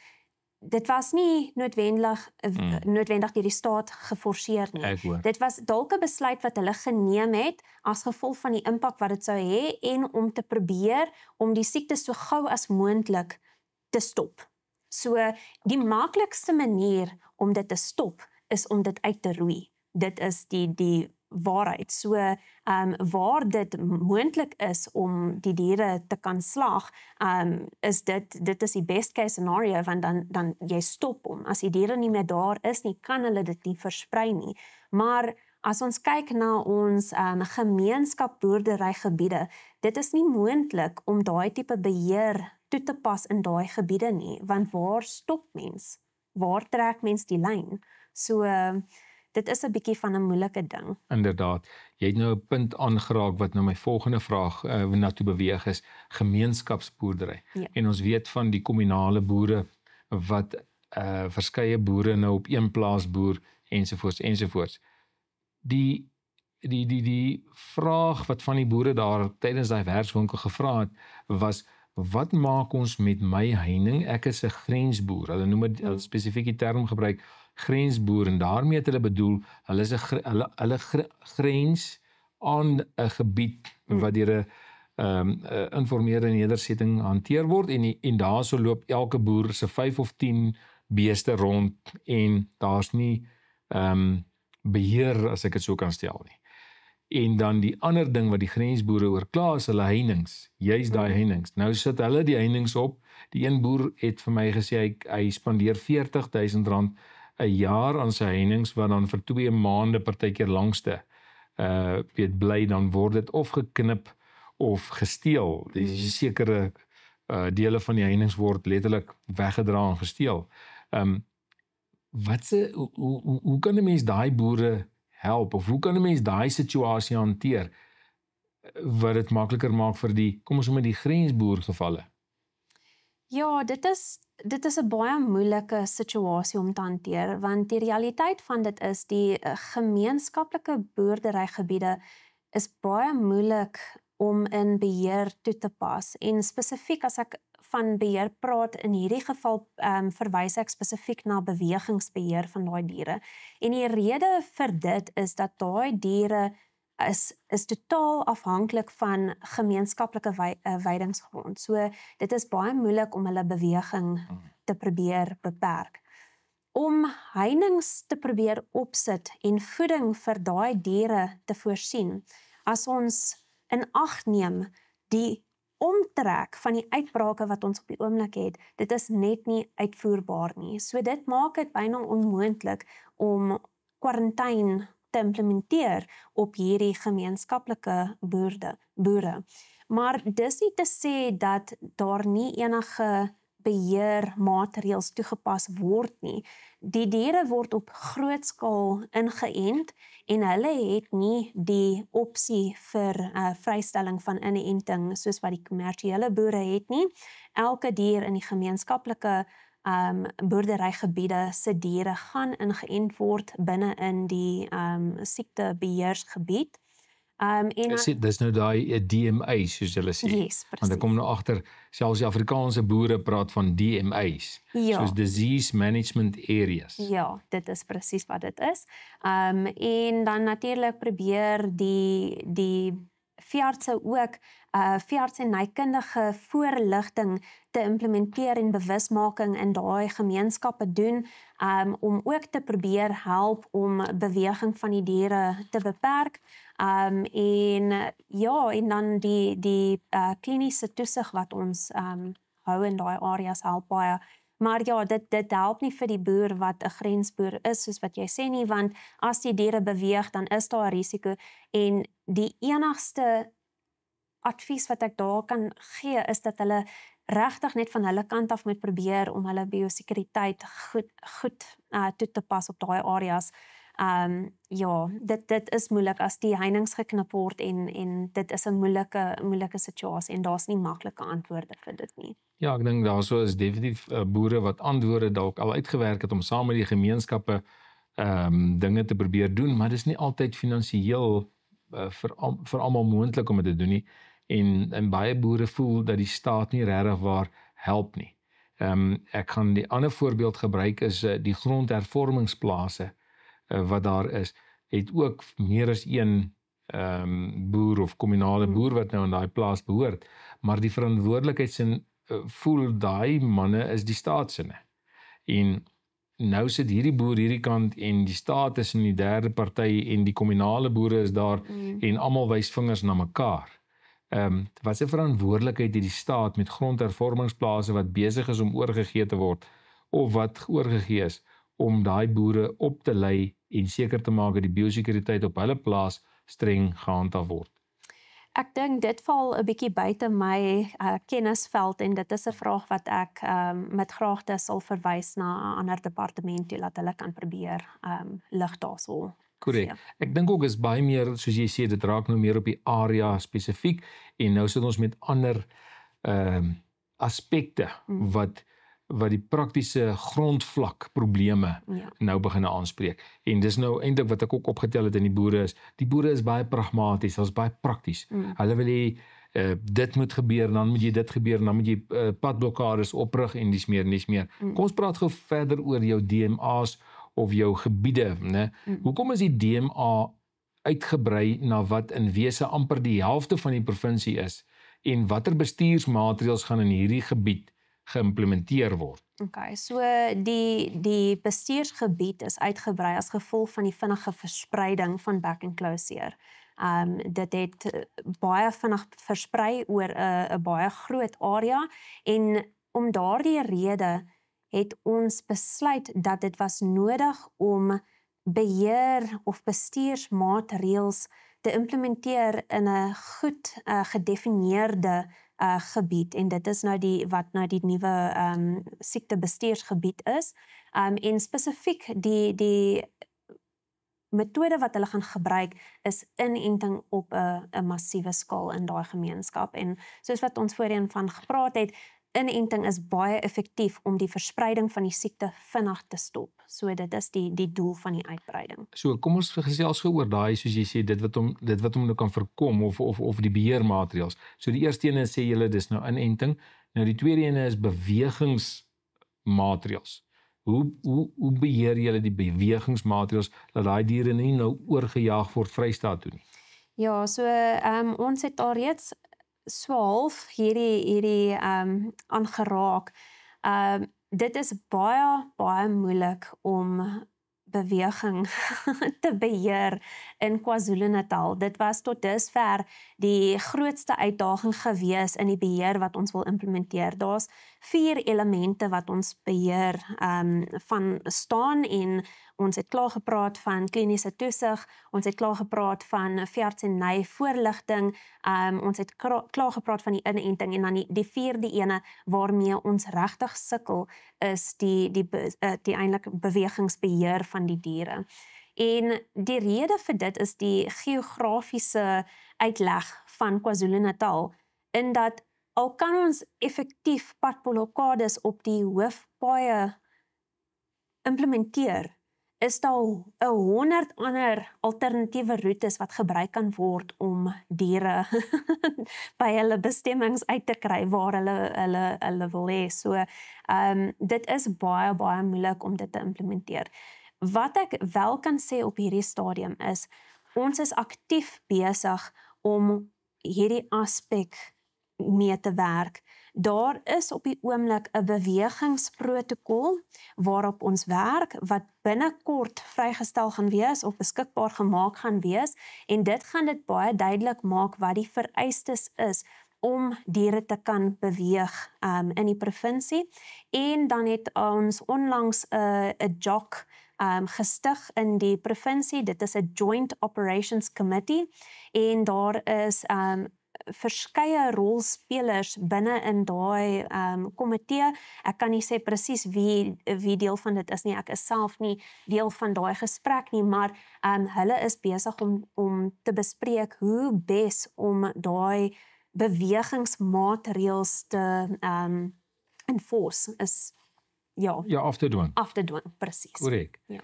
dit was nie noodwendig deur die staat geforseer nie. Dit was dalk 'n besluit wat hulle geneem het as gevolg van die impak wat dit sou hê en om te probeer om die siekte so gou as moontlik te stop. So die maklikste manier om dit te stop is om dit uit te roei. Dit is die waarheid. So waar dit moontlik is om die diere te kan slag, is dit is die best case scenario, want dan jy stop hom. As die diere nie meer daar is nie, kan hulle dit nie versprei nie. Maar as ons kyk na ons gemeenskapboerderygebiede, dit is nie moontlik om daai tipe beheer toe te pas in daai gebiede nie, want waar stop mens? Waar trek mens die lyn? So dit is 'n bietjie van 'n moeilike ding. Inderdaad. Jy het nou 'n punt aangeraak wat nou my volgende vraag na toe beweeg is, gemeenskapsboerdery. Ja. En ons weet van die kommunale boere wat verskeie boere nou op een plaas boer ensovoorts. Die vraag wat van die boere daar tydens daai werkswinkel gevra het was wat maak ons met my heining? Ek is 'n grensboer. Hulle noem dit 'n spesifieke term gebruik, grensboer, en daarmee het hulle bedoel hulle is hulle grens aan 'n gebied wat deur 'n informele nedersetting hanteer word en daarso loop elke boer se 5 of 10 beeste rond en daar's nie beheer, as ek dit so kan stel nie. En dan die ander ding wat die grensboere oorkla is hulle heininge, juist daai heininge. Nou sit hulle die heininge op. Die een boer het vir my gesê hy spandeer R40,000 'n jaar aan sy heininge wat dan vir 2 maande partykeer langste bly, dan word dit of geknip of gesteel. Die sekere dele van die heininge word letterlik weggedra en gesteel. Hoe kan 'n mens daai boere help, of hoe kan 'n mens daai situasie hanteer wat dit makliker maak vir kom ons noem die grensboer gevalle? Ja, dit is 'n baie moeilike situasie om te hanteer, want die realiteit van dit is die gemeenskaplike boerderygebiede is baie moeilik om in beheer toe te pas. En spesifiek as ek van beheer praat, in hierdie geval verwys ek spesifiek na bewegingsbeheer van daai diere. En die rede vir dit is dat daai diere is totaal afhanklik van gemeenskaplike weidingsgrond. So dit is baie moeilik om hulle beweging te probeer beperk. Om heininge te probeer opsit en voeding vir daai diere te voorsien, as ons in ag neem die omtrek van die uitbrake wat ons op die oomblik het, dit is net nie uitvoerbaar nie. So dit maak dit byna onmoontlik om kwarantyne te implementeer op hierdie gemeenskaplike boere. Maar dis nie te sê dat daar nie enige beheermaatreëls toegepas word nie. Die diere word op groot skaal ingeënt en hulle het nie die opsie vir vrystelling van inenting soos wat die kommersiële boere het nie. Elke dier in die gemeenskaplike boerderygebiede se diere gaan ingeënt word binne in die siektebeheersgebied. Dis nou daai DMA soos hulle sê. Yes, want ek kom nou agter, selfs die Afrikaanse boere praat van DMA's, soos Disease Management Areas. Ja, dit is presies wat dit is. En dan natuurlik probeer die veeartse ook veearts en nykundige voorligting te implementeer en bewusmaking in daai gemeenskappe doen, om ook te probeer help om beweging van die diere te beperk. En dan die kliniese toesig wat ons hou in daai areas help baie. Maar ja, dit help nie vir die boer wat 'n grensboer is, soos wat jy sê nie, want as die diere beweeg, dan is daar 'n risiko. En die enigste advies wat ek daar kan gee, is dat hulle regtig net van hulle kant af moet probeer om hulle biosekuriteit goed toe te pas op daai areas. Dit is moeilik as die heininge geknip word en dit is 'n moeilike situasie en daar's nie maklike antwoorde vir dit nie. Ja, ek dink daarso is definitief boere wat antwoorde dalk al uitgewerk het om saam met die gemeenskappe dinge te probeer doen, maar dis nie altyd finansiëel vir almal moontlik om dit te doen nie. En baie boere voel dat die staat nie regtig waar help nie. Ek gaan die ander voorbeeld gebruik is die grondhervormingsplase wat daar is, het ook meer as een boer of kommunale boer wat nou in daai plaas behoort, maar die verantwoordelikheidsin voel daai manne is die staat se. En nou sit hierdie boer hierdie kant en die staat is in die derde party en die kommunale boere is daar en almal wys vingers na mekaar. Wat se verantwoordelikheid het die staat met grondhervormingsplase wat besig is om oorgegee te word of wat oorgegee is om daai boere op te lei en seker te maak dat die biosekuriteit op hulle plaas streng gehandhaaf word? Ek dink dit val 'n bietjie buite my kennisveld en dit is 'n vraag wat ek met graagte sal verwys na 'n ander departement toe dat hulle kan probeer lig daarso. Korrek. Ek dink ook is baie meer, soos jy sê, dit raak nou meer op die area spesifiek en nou sit ons met ander aspekte wat die praktiese grondvlak probleme nou begin aanspreek. En dis nou eintlik wat ek ook opgetel het in die boere is baie pragmaties, hulle is baie prakties. Hulle wil hê dit moet gebeur, dan moet jy dit gebeur, dan moet jy padblokkades oprig en dis meer. Kom ons praat gou verder oor jou DMA's of jou gebiede, né? Hoekom is die DMA uitgebrei na wat in wese amper die helfte van die provinsie is en watter bestuursmaatreëls gaan in hierdie gebied geïmplementeer word? Okay, so die bestuursgebied is uitgebrei as gevolg van die vinnige verspreiding van back enclosure. Dit het baie vinnig versprei oor 'n baie groot area en om daardie rede het ons besluit dat dit was nodig om beheer of bestuursmaatreëls te implementeer in 'n goed gedefinieerde gebied en dit is nou wat die nuwe siektebestuursgebied is. En spesifiek die metode wat hulle gaan gebruik is inenting op 'n massiewe skaal in daai gemeenskap. En soos wat ons voorheen van gepraat het, inenting is baie effektief om die verspreiding van die siekte vinnig te stop. So dit is die doel van die uitbreiding. So kom ons gesels gou oor daai, soos jy sê, dit wat hom nou kan voorkom of die beheermaatreëls. So die eerste ene sê julle dis nou inenting. Nou die tweede ene is bewegingsmaatreëls. Hoe beheer julle die bewegingsmaatreëls dat daai diere nie nou oorgejaag word Vrystaat toe nie? Ja, so ons het al reeds so half hierdie aangeraak. Dit is baie moeilik om beweging te beheer in KwaZulu-Natal. Dit was tot dusver die grootste uitdaging gewees in die beheer wat ons wil implementeer. Daar's 4 elemente wat ons beheer van staan en ons het klaar gepraat van kliniese toesig, ons het klaar gepraat van veeartseny voorligting, ons het klaar gepraat van die inenting en dan die 4de ene waarmee ons regtig sukkel is die eintlik bewegingsbeheer van die diere. En die rede vir dit is die geografiese uitleg van KwaZulu-Natal, in dat al kan ons effektief padblokkades op die hoofpaaie implementeer, is daar 100 ander alternatiewe roetes wat gebruik kan word om diere by hulle bestemmings uit te kry waar hulle wil hê. So dit is baie moeilik om dit te implementeer. Wat ek wel kan sê op hierdie stadium is, ons is aktief besig om hierdie aspek mee te werk. Daar is op die oomblik 'n bewegingsprotokol waarop ons werk, wat binnekort vrygestel gaan wees of beskikbaar gemaak gaan wees, en dit gaan dit baie duidelik maak wat die vereistes is om diere te kan beweeg in die provinsie. En dan het ons onlangs 'n JOC gestig in die provinsie. Dit is 'n Joint Operations Committee en daar is verskeie rolspelers binne in daai komitee. Ek kan nie sê presies wie deel van dit is nie. Ek is self nie deel van daai gesprek nie, maar hulle is besig om te bespreek hoe bes om daai bewegingsmaatreëls te enforce is af te dwing. Af te dwing, presies. Korrek. Ja.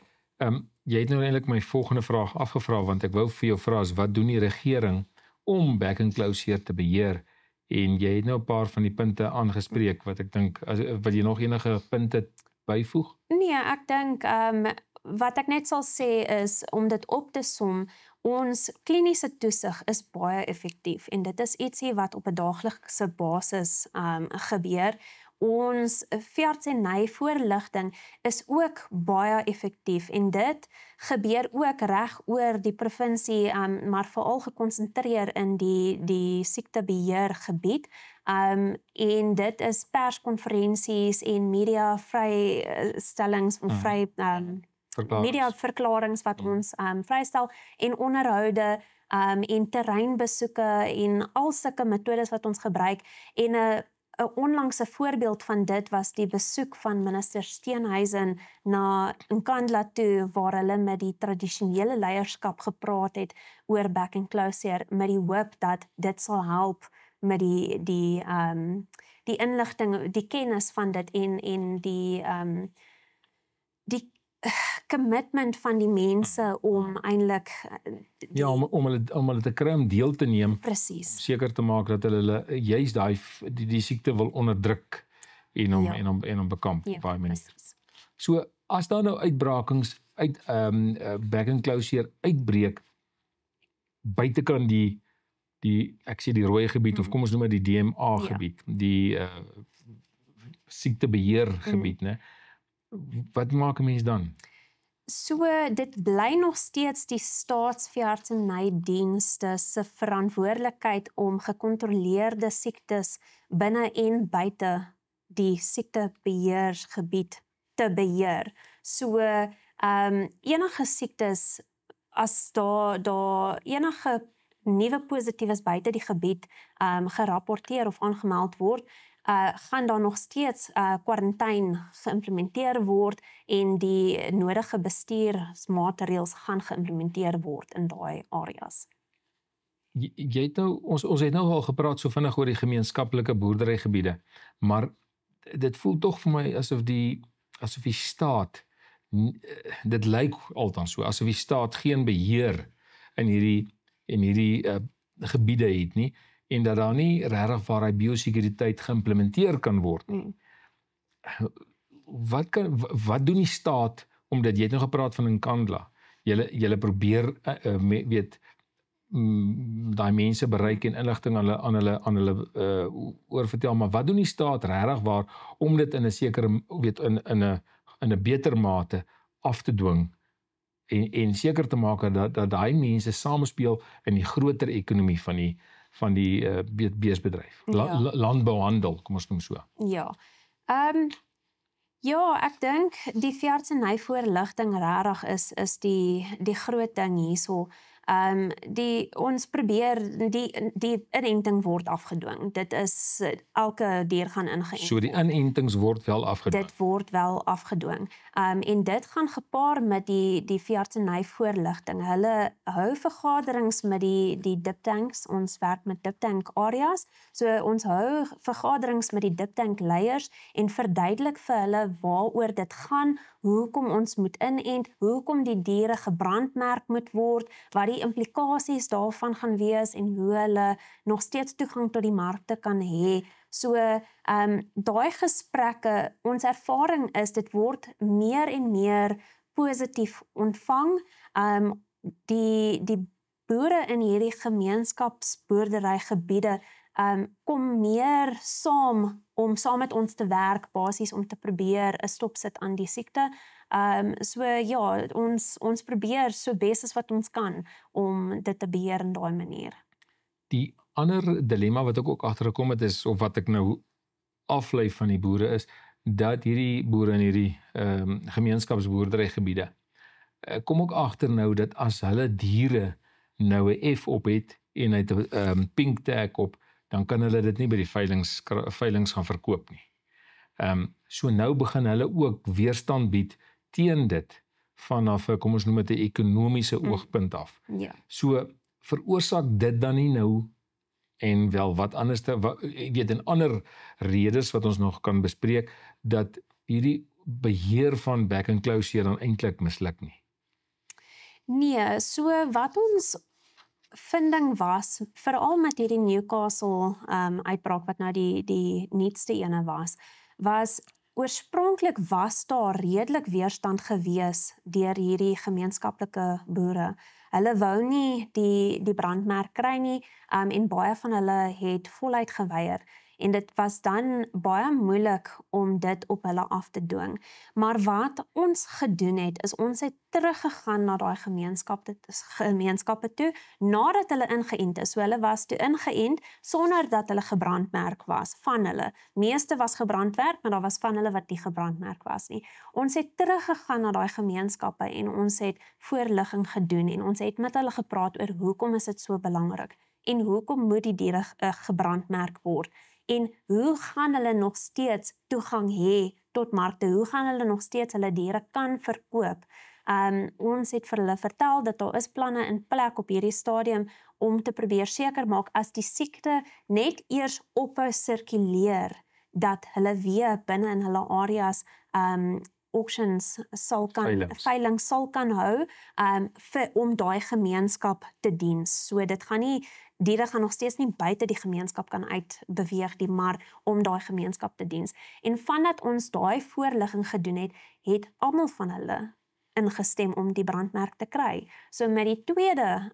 Jy het nou eintlik my volgende vraag afgevra, want ek wou vir jou vra is, wat doen die regering om back and closure te beheer? En jy het nou 'n paar van die punte aangespreek wat ek dink, wat jy nog enige punte byvoeg? Nee, ek dink wat ek net sal sê is om dit op te som, ons kliniese toesig is baie effektief en dit is ietsie wat op 'n daaglikse basis gebeur. Ons veeartseny voorligting is ook baie effektief en dit gebeur ook reg oor die provinsie, maar veral gekonsentreer in die siektebeheergebied. En dit is perskonferensies en mediavrystellings of mediaverklarings wat ons vrystel en onderhoude en terreinbesoeke en al sulke metodes wat ons gebruik. En 'n onlangse voorbeeld van dit was die besoek van minister Steenhuisen na Nkandla toe, waar hulle met die tradisionele leierskap gepraat het oor back and closure, met die hoop dat dit sal help met die inligting, die kennis van dit en die commitment van die mense om eintlik om hulle te kry om deel te neem. Presies. Seker te maak dat hulle juis die siekte wil onderdruk en om bekamp op baie manier. So as daar nou uitbrakings uit back and closure uitbreek buitekant die ek sê die rooi gebied of kom ons noem dit die DMA gebied, die siektebeheer gebied, né? Wat maak 'n mens dan? So dit bly nog steeds die staatsveeartsenydienste se verantwoordelikheid om gekontroleerde siektes binne en buite die siektebeheergebied te beheer. So enige siektes, as daar enige nuwe positiefs buite die gebied gerapporteer of aangemeld word, gaan daar nog steeds kwarantyne geïmplementeer word en die nodige bestuursmaatreëls gaan geïmplementeer word in daai areas. jy het nou, ons het nou al gepraat so vinnig oor die gemeenskaplike boerderygebiede, maar dit voel tog vir my asof die staat, dit lyk althans so, asof die staat geen beheer in hierdie gebiede het nie, en dat daar nie regtig waar hy biosekuriteit geïmplementeer kan word nie. Wat doen die staat, omdat jy het nou gepraat van Nkandla, julle probeer daai mense bereik en inligting aan hulle oorvertel, maar wat doen die staat regtig waar om dit in 'n sekere in 'n beter mate af te dwing en seker te maak dat daai mense samespeel in die groter ekonomie van die beesbedryf, landbouhandel, kom ons noem so. Ja. Ja, ek dink die veeartsenyvoorligting regtig is die groot ding hierso. Ons probeer die inenting word afgedwing. Dit is elke dier gaan ingeënt. So die inentings word wel afgedwing. Dit word wel afgedwing. En dit gaan gepaar met die veeartsenyvoorligting. Hulle hou vergaderings met die diptanks. Ons werk met diptank areas. So ons hou vergaderings met die diptank leiers en verduidelik vir hulle waaroor dit gaan, hoekom ons moet inent, hoekom die diere gebrandmerk moet word, wat die implikasies daarvan gaan wees en hoe hulle nog steeds toegang tot die markte kan hê. So, daai gesprekke, ons ervaring is, dit word meer en meer positief ontvang. Die boere in hierdie gemeenskapsboerderygebiede kom meer saam om saam met ons te werk, basies om te probeer 'n stop sit aan die siekte. So ja, ons probeer so bes as wat ons kan om dit te beheer in daai manier. Die ander dilemma wat ek ook agtergekom het is, of wat ek nou aflei van die boere is, dat hierdie boere in hierdie gemeenskapsboerderygebiede kom ook agter nou dat as hulle diere nou 'n F op het en hy het 'n pink tag op, dan kan hulle dit nie by die veilings gaan verkoop nie. So nou begin hulle ook weerstand bied teen dit vanaf, kom ons noem dit 'n ekonomiese oogpunt af. Ja. So veroorsaak dit dan nie nou, en wel wat anders, ek weet, en ander redes wat ons nog kan bespreek, dat hierdie beheer van back and closure dan eintlik misluk nie. Nee, so wat ons vinding was, veral met hierdie Newcastle uitbraak wat nou die nuutste ene was oorspronklik was daar redelik weerstand gewees deur hierdie gemeenskaplike boere. Hulle wou nie die brandmerk kry nie, en baie van hulle het voluit geweier. En dit was dan baie moeilik om dit op hulle af te dwing. Maar wat ons gedoen het, is ons het teruggegaan na daai gemeenskappe toe, nadat hulle ingeënt is. So hulle was toe ingeënt, sonder dat hulle gebrandmerk was, van hulle. Meeste was gebrandmerk, maar daar was van hulle wat nie gebrandmerk was nie. Ons het teruggegaan na daai gemeenskappe en ons het voorligging gedoen en ons het met hulle gepraat oor hoekom is dit so belangrik en hoekom moet die diere gebrandmerk word. En hoe gaan hulle nog steeds toegang hê tot markte? Hoe gaan hulle nog steeds hulle diere kan verkoop? Ons het vir hulle vertel dat daar is planne in plek op hierdie stadium om te probeer seker maak as die siekte net eers ophou sirkuleer, dat hulle weer binne in hulle areas auctions veiling sal kan hou om daai gemeenskap te dien. So dit gaan nie, diere gaan nog steeds nie buite die gemeenskap kan uitbeweeg nie, maar om daai gemeenskap te dien. En vandat ons daai voorligging gedoen het, het almal van hulle ingestem om die brandmerk te kry. So met die tweede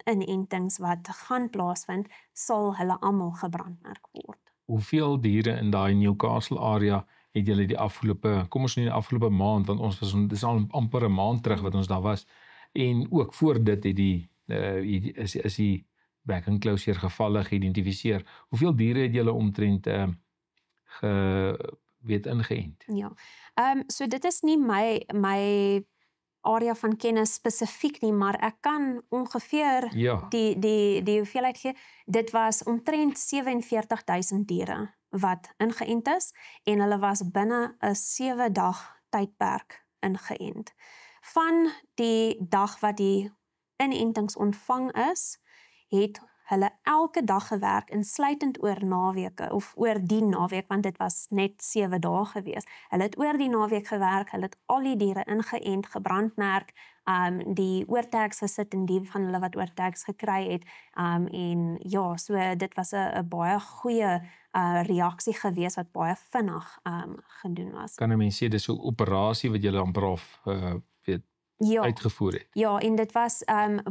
inentings wat gaan plaasvind, sal hulle almal gebrandmerk word. Hoeveel diere in daai Newcastle area het julle die afgelope, kom ons nie die afgelope maand, want dit is al amper 'n maand terug wat ons daar was, en ook voor dit het is die back and closure gevalle geïdentifiseer. Hoeveel diere het julle omtrent ingeënt? Ja, so dit is nie my area van kennis spesifiek nie, maar ek kan ongeveer die hoeveelheid gee. Dit was omtrent 47,000 diere wat ingeënt is en hulle was binne 'n 7 dag tydperk ingeënt. Van die dag wat die inentings ontvang is, het hulle elke dag gewerk, insluitend oor naweke, of oor die naweek, want dit was net 7 dae gewees. Hulle het oor die naweek gewerk, hulle het al die diere ingeënt, gebrandmerk, die oortags gesit en die van hulle wat oortags gekry het, en ja, so dit was 'n baie goeie reaksie gewees wat baie vinnig gedoen was. Kan 'n mens sê dis 'n operasie wat julle amper af Ja, uitgevoer het? ja, en dit was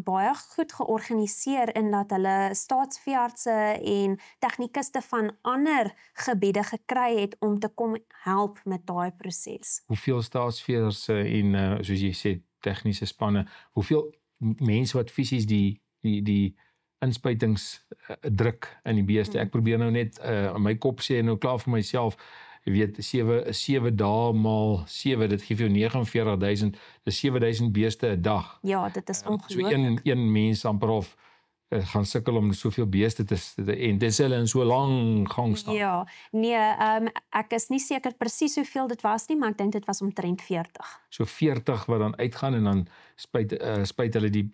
baie goed georganiseer in dat hulle staatsveeartse en tegnikuste van ander gebiede gekry het om te kom help met daai proses. Hoeveel staatsveeartse en soos jy sê tegniese spanne, hoeveel mense wat fisies die inspuitings druk in die beeste? Ek probeer nou net in my kop sê nou klaar vir myself, jy weet 7 dae maal 7, dit gee vir jou 49.000, dis 7.000 beeste 'n dag. Ja, dit is So ongelooflik. een mens amper of gaan sukkel om soveel beeste en dis hulle in so 'n lang gang staan. Ja, nee, ek is nie seker presies hoeveel dit was nie, maar ek dink dit was omtrent 40. So 40 wat dan uitgaan en dan spuit hulle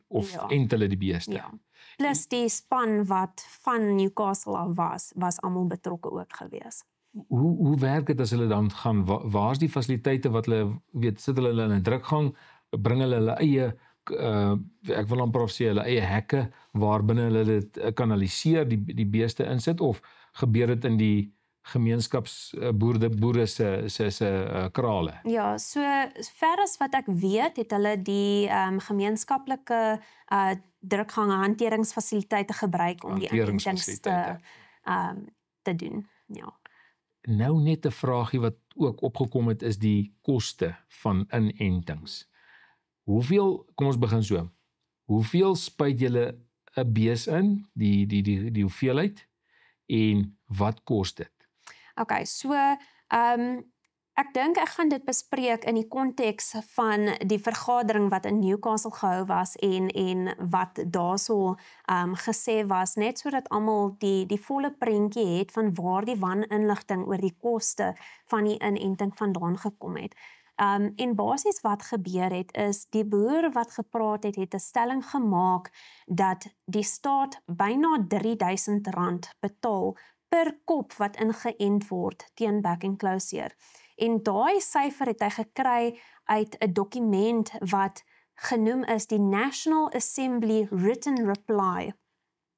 ent hulle die beeste. Ja. Plus die span wat van Newcastle af was almal betrokke ook gewees. Hoe werk dit as hulle dan gaan? Waar's die fasiliteite wat hulle sit hulle in 'n drukgang, bring hulle eie ek wil amper sê hulle eie hekke waarbinne hulle dit kanaliseer, die beeste insit, of gebeur dit in die gemeenskapsboere se krale? Ja, so ver as wat ek weet, het hulle die gemeenskaplike drukgange hanteringsfasiliteite gebruik om die inentings te doen. Ja. Nou net 'n vraagie wat ook opgekom het, is die koste van inentings. Kom ons begin so. Hoeveel spuit julle 'n bees in, die hoeveelheid, en wat kos dit? Okay, so ek dink ek gaan dit bespreek in die konteks van die vergadering wat in Newcastle gehou was en wat daarso gesê was, net sodat almal die volle prentjie het van waar die waninligting oor die koste van die inenting vandaan gekom het. En basies wat gebeur het is, die boer wat gepraat het 'n stelling gemaak dat die staat byna R3.000 betaal per kop wat ingeënt word teen back enclosure. En daai syfer het hy gekry uit 'n dokument wat genoem is die National Assembly Written Reply.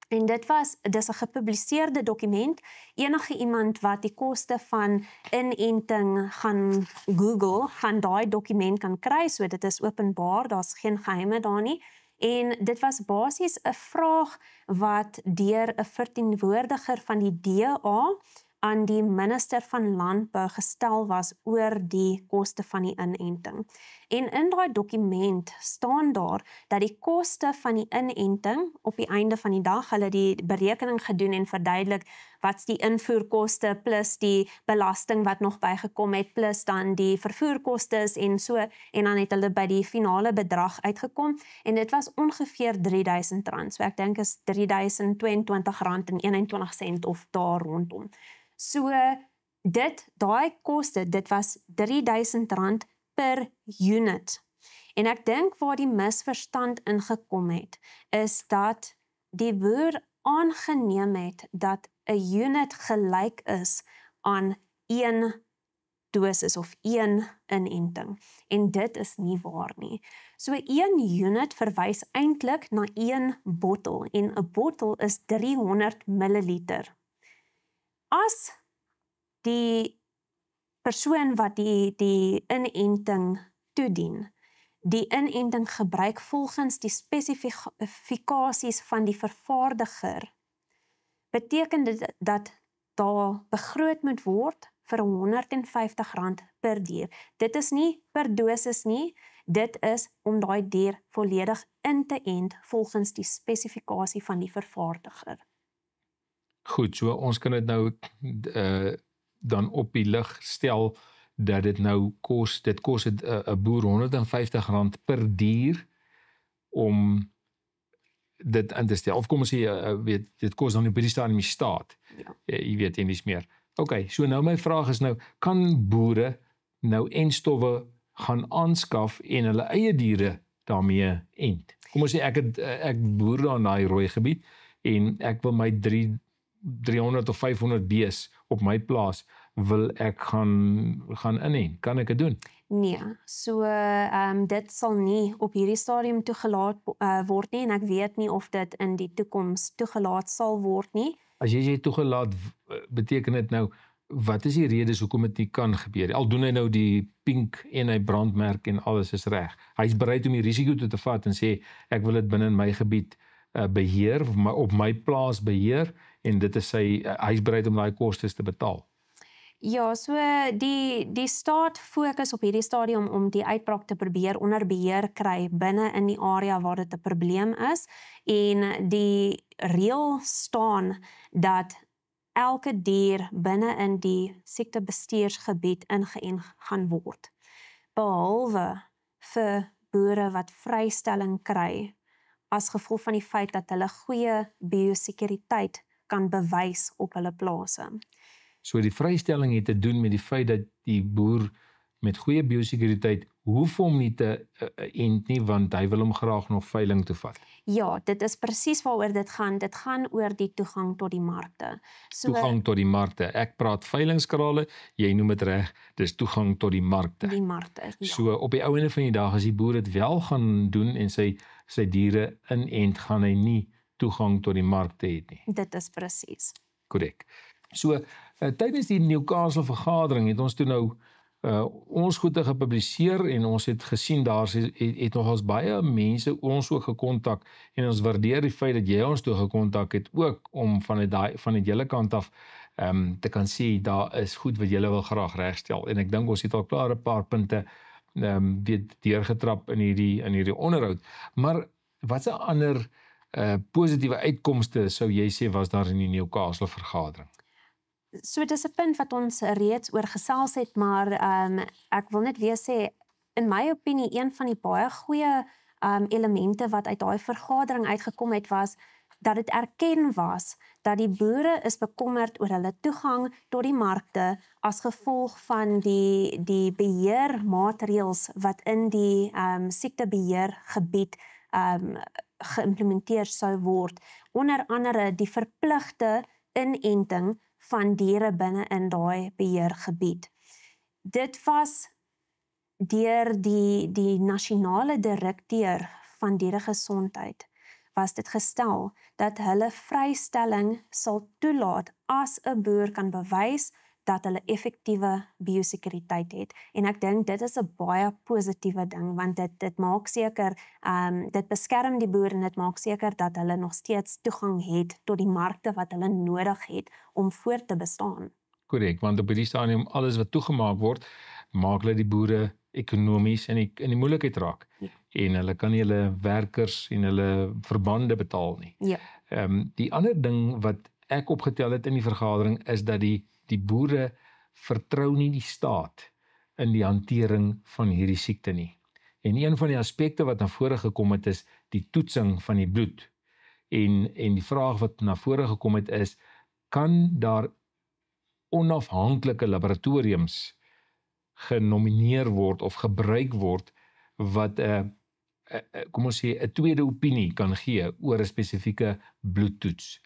En dis 'n gepubliseerde dokument. Enige iemand wat die koste van inenting gaan Google, gaan daai dokument kan kry, so dit is openbaar, daar's geen geheime daar nie. En dit was basies 'n vraag wat deur 'n verteenwoordiger van die DA aan die minister van landbou gestel was oor die koste van die inenting. En in daai dokument staan daar dat die koste van die inenting op die einde van die dag, hulle die berekening gedoen en verduidelik wat's die invoerkoste plus die belasting wat nog bygekom het plus dan die vervoerkostes en so, en dan het hulle by die finale bedrag uitgekom en dit was ongeveer R3.000. So ek dink is R3.022.21 of daar rondom. So daai koste, dit was R3.000 per unit. En ek dink waar die misverstand ingekom het, is dat die boer aangeneem het dat 'n unit gelyk is aan 1 dosis of 1 inenting. En dit is nie waar nie. So 1 unit verwys eintlik na 1 bottel en 'n bottel is 300 ml. As die persoon wat die inenting toedien, die inenting gebruik volgens die spesifikasies van die vervaardiger, beteken dit dat daar begroot moet word vir R150 per dier. Dit is nie per dosis nie, dit is om daai dier volledig in te ent volgens die spesifikasie van die vervaardiger. Goed, so ons kan dit nou dan op die lig stel dat dit nou dit kos 'n boer R150 per dier om dit in te stel. Of kom ons sê, dit kos dan by die stadium die staat. Ja. Jy weet en dis meer. Okay, so nou my vraag is nou, kan boere nou entstowwe gaan aanskaf en hulle eie diere daarmee ent? Kom ons sê ek boer daar in daai rooi gebied en ek wil my 300 of 500 bees op my plaas wil ek gaan inent. Kan ek dit doen? Nee, so dit sal nie op hierdie stadium toegelaat word nie en ek weet nie of dit in die toekoms toegelaat sal word nie. As jy toegelaat, beteken dit nou, wat is die redes hoekom dit nie kan gebeur? Al doen hy nou die pink en hy brandmerk en alles is reg. Hy's bereid om die risiko te vat en sê ek wil dit binne in my gebied beheer, op my plaas beheer en dit is hy's bereid om daai kostes te betaal. Ja, so die staat fokus op hierdie stadium om die uitbraak te probeer onder beheer kry binne in die area waar dit 'n probleem is en die reël staan dat elke dier binne in die siektebestuursgebied ingeënt gaan word, behalwe vir boere wat vrystelling kry as gevolg van die feit dat hulle goeie biosekuriteit kan bewys op hulle plase. So die vrystelling het te doen met die feit dat die boer met goeie biosekuriteit hoef hom nie te ent nie, want hy wil hom graag nog veiling toe vat. Ja, dit is presies waaroor dit gaan. Dit gaan oor die toegang tot die markte. So, toegang tot die markte. Ek praat veilingskrale, jy noem dit reg, dis toegang tot die markte. Die markte, ja. So op die ou ende van die dag, as die boer dit wel gaan doen en sy diere inent, gaan hy nie toegang tot die markte het nie. Dit is presies. Korrek. So, tydens die Newcastle vergadering het ons toe nou ons goede gepubliseer en ons het gesien daar het nogals baie mense ons ook gekontak en ons waardeer die feit dat jy ons toe gekontak het ook om van die hele kant af te kan sê daar is goed wat julle wil graag regstel en ek dink ons het al klaar 'n paar punte deurgetrap in hierdie onderhoud. Maar wat 'n ander positiewe uitkomste sou jy sê was daar in die Newcastle vergadering? So dit is 'n punt wat ons reeds oor gesels het, maar ek wil net weer sê, in my opinie, een van die baie goeie elemente wat uit daai vergadering uitgekom het was, dat dit erken was dat die boere is bekommerd oor hulle toegang tot die markte as gevolg van die beheermaatreëls wat in die siektebeheergebied geïmplementeer sou word, onder andere die verpligte inenting van diere binne in daai beheergebied. Dit was deur die nasionale direkteur van dieregesondheid was dit gestel dat hulle vrystelling sal toelaat as 'n boer kan bewys dat hulle effektiewe biosekuriteit het. En ek dink dit is 'n baie positiewe ding want dit maak seker dit beskerm die boer en dit maak seker dat hulle nog steeds toegang het tot die markte wat hulle nodig het om voort te bestaan. Korrek, want op hierdie stadium alles wat toegemaak word, maak hulle die boere ekonomies in die moeilikheid raak. Ja. En hulle kan nie hulle werkers en hulle verbande betaal nie. Ja. Die ander ding wat ek opgetel het in die vergadering is dat die boere vertrou nie die staat in die hantering van hierdie siekte nie. En een van die aspekte wat na vore gekom het is die toetsing van die bloed. En die vraag wat na vore gekom het is, kan daar onafhanklike laboratoriums genomineer word of gebruik word wat kom ons sê 'n tweede opinie kan gee oor 'n spesifieke bloedtoets.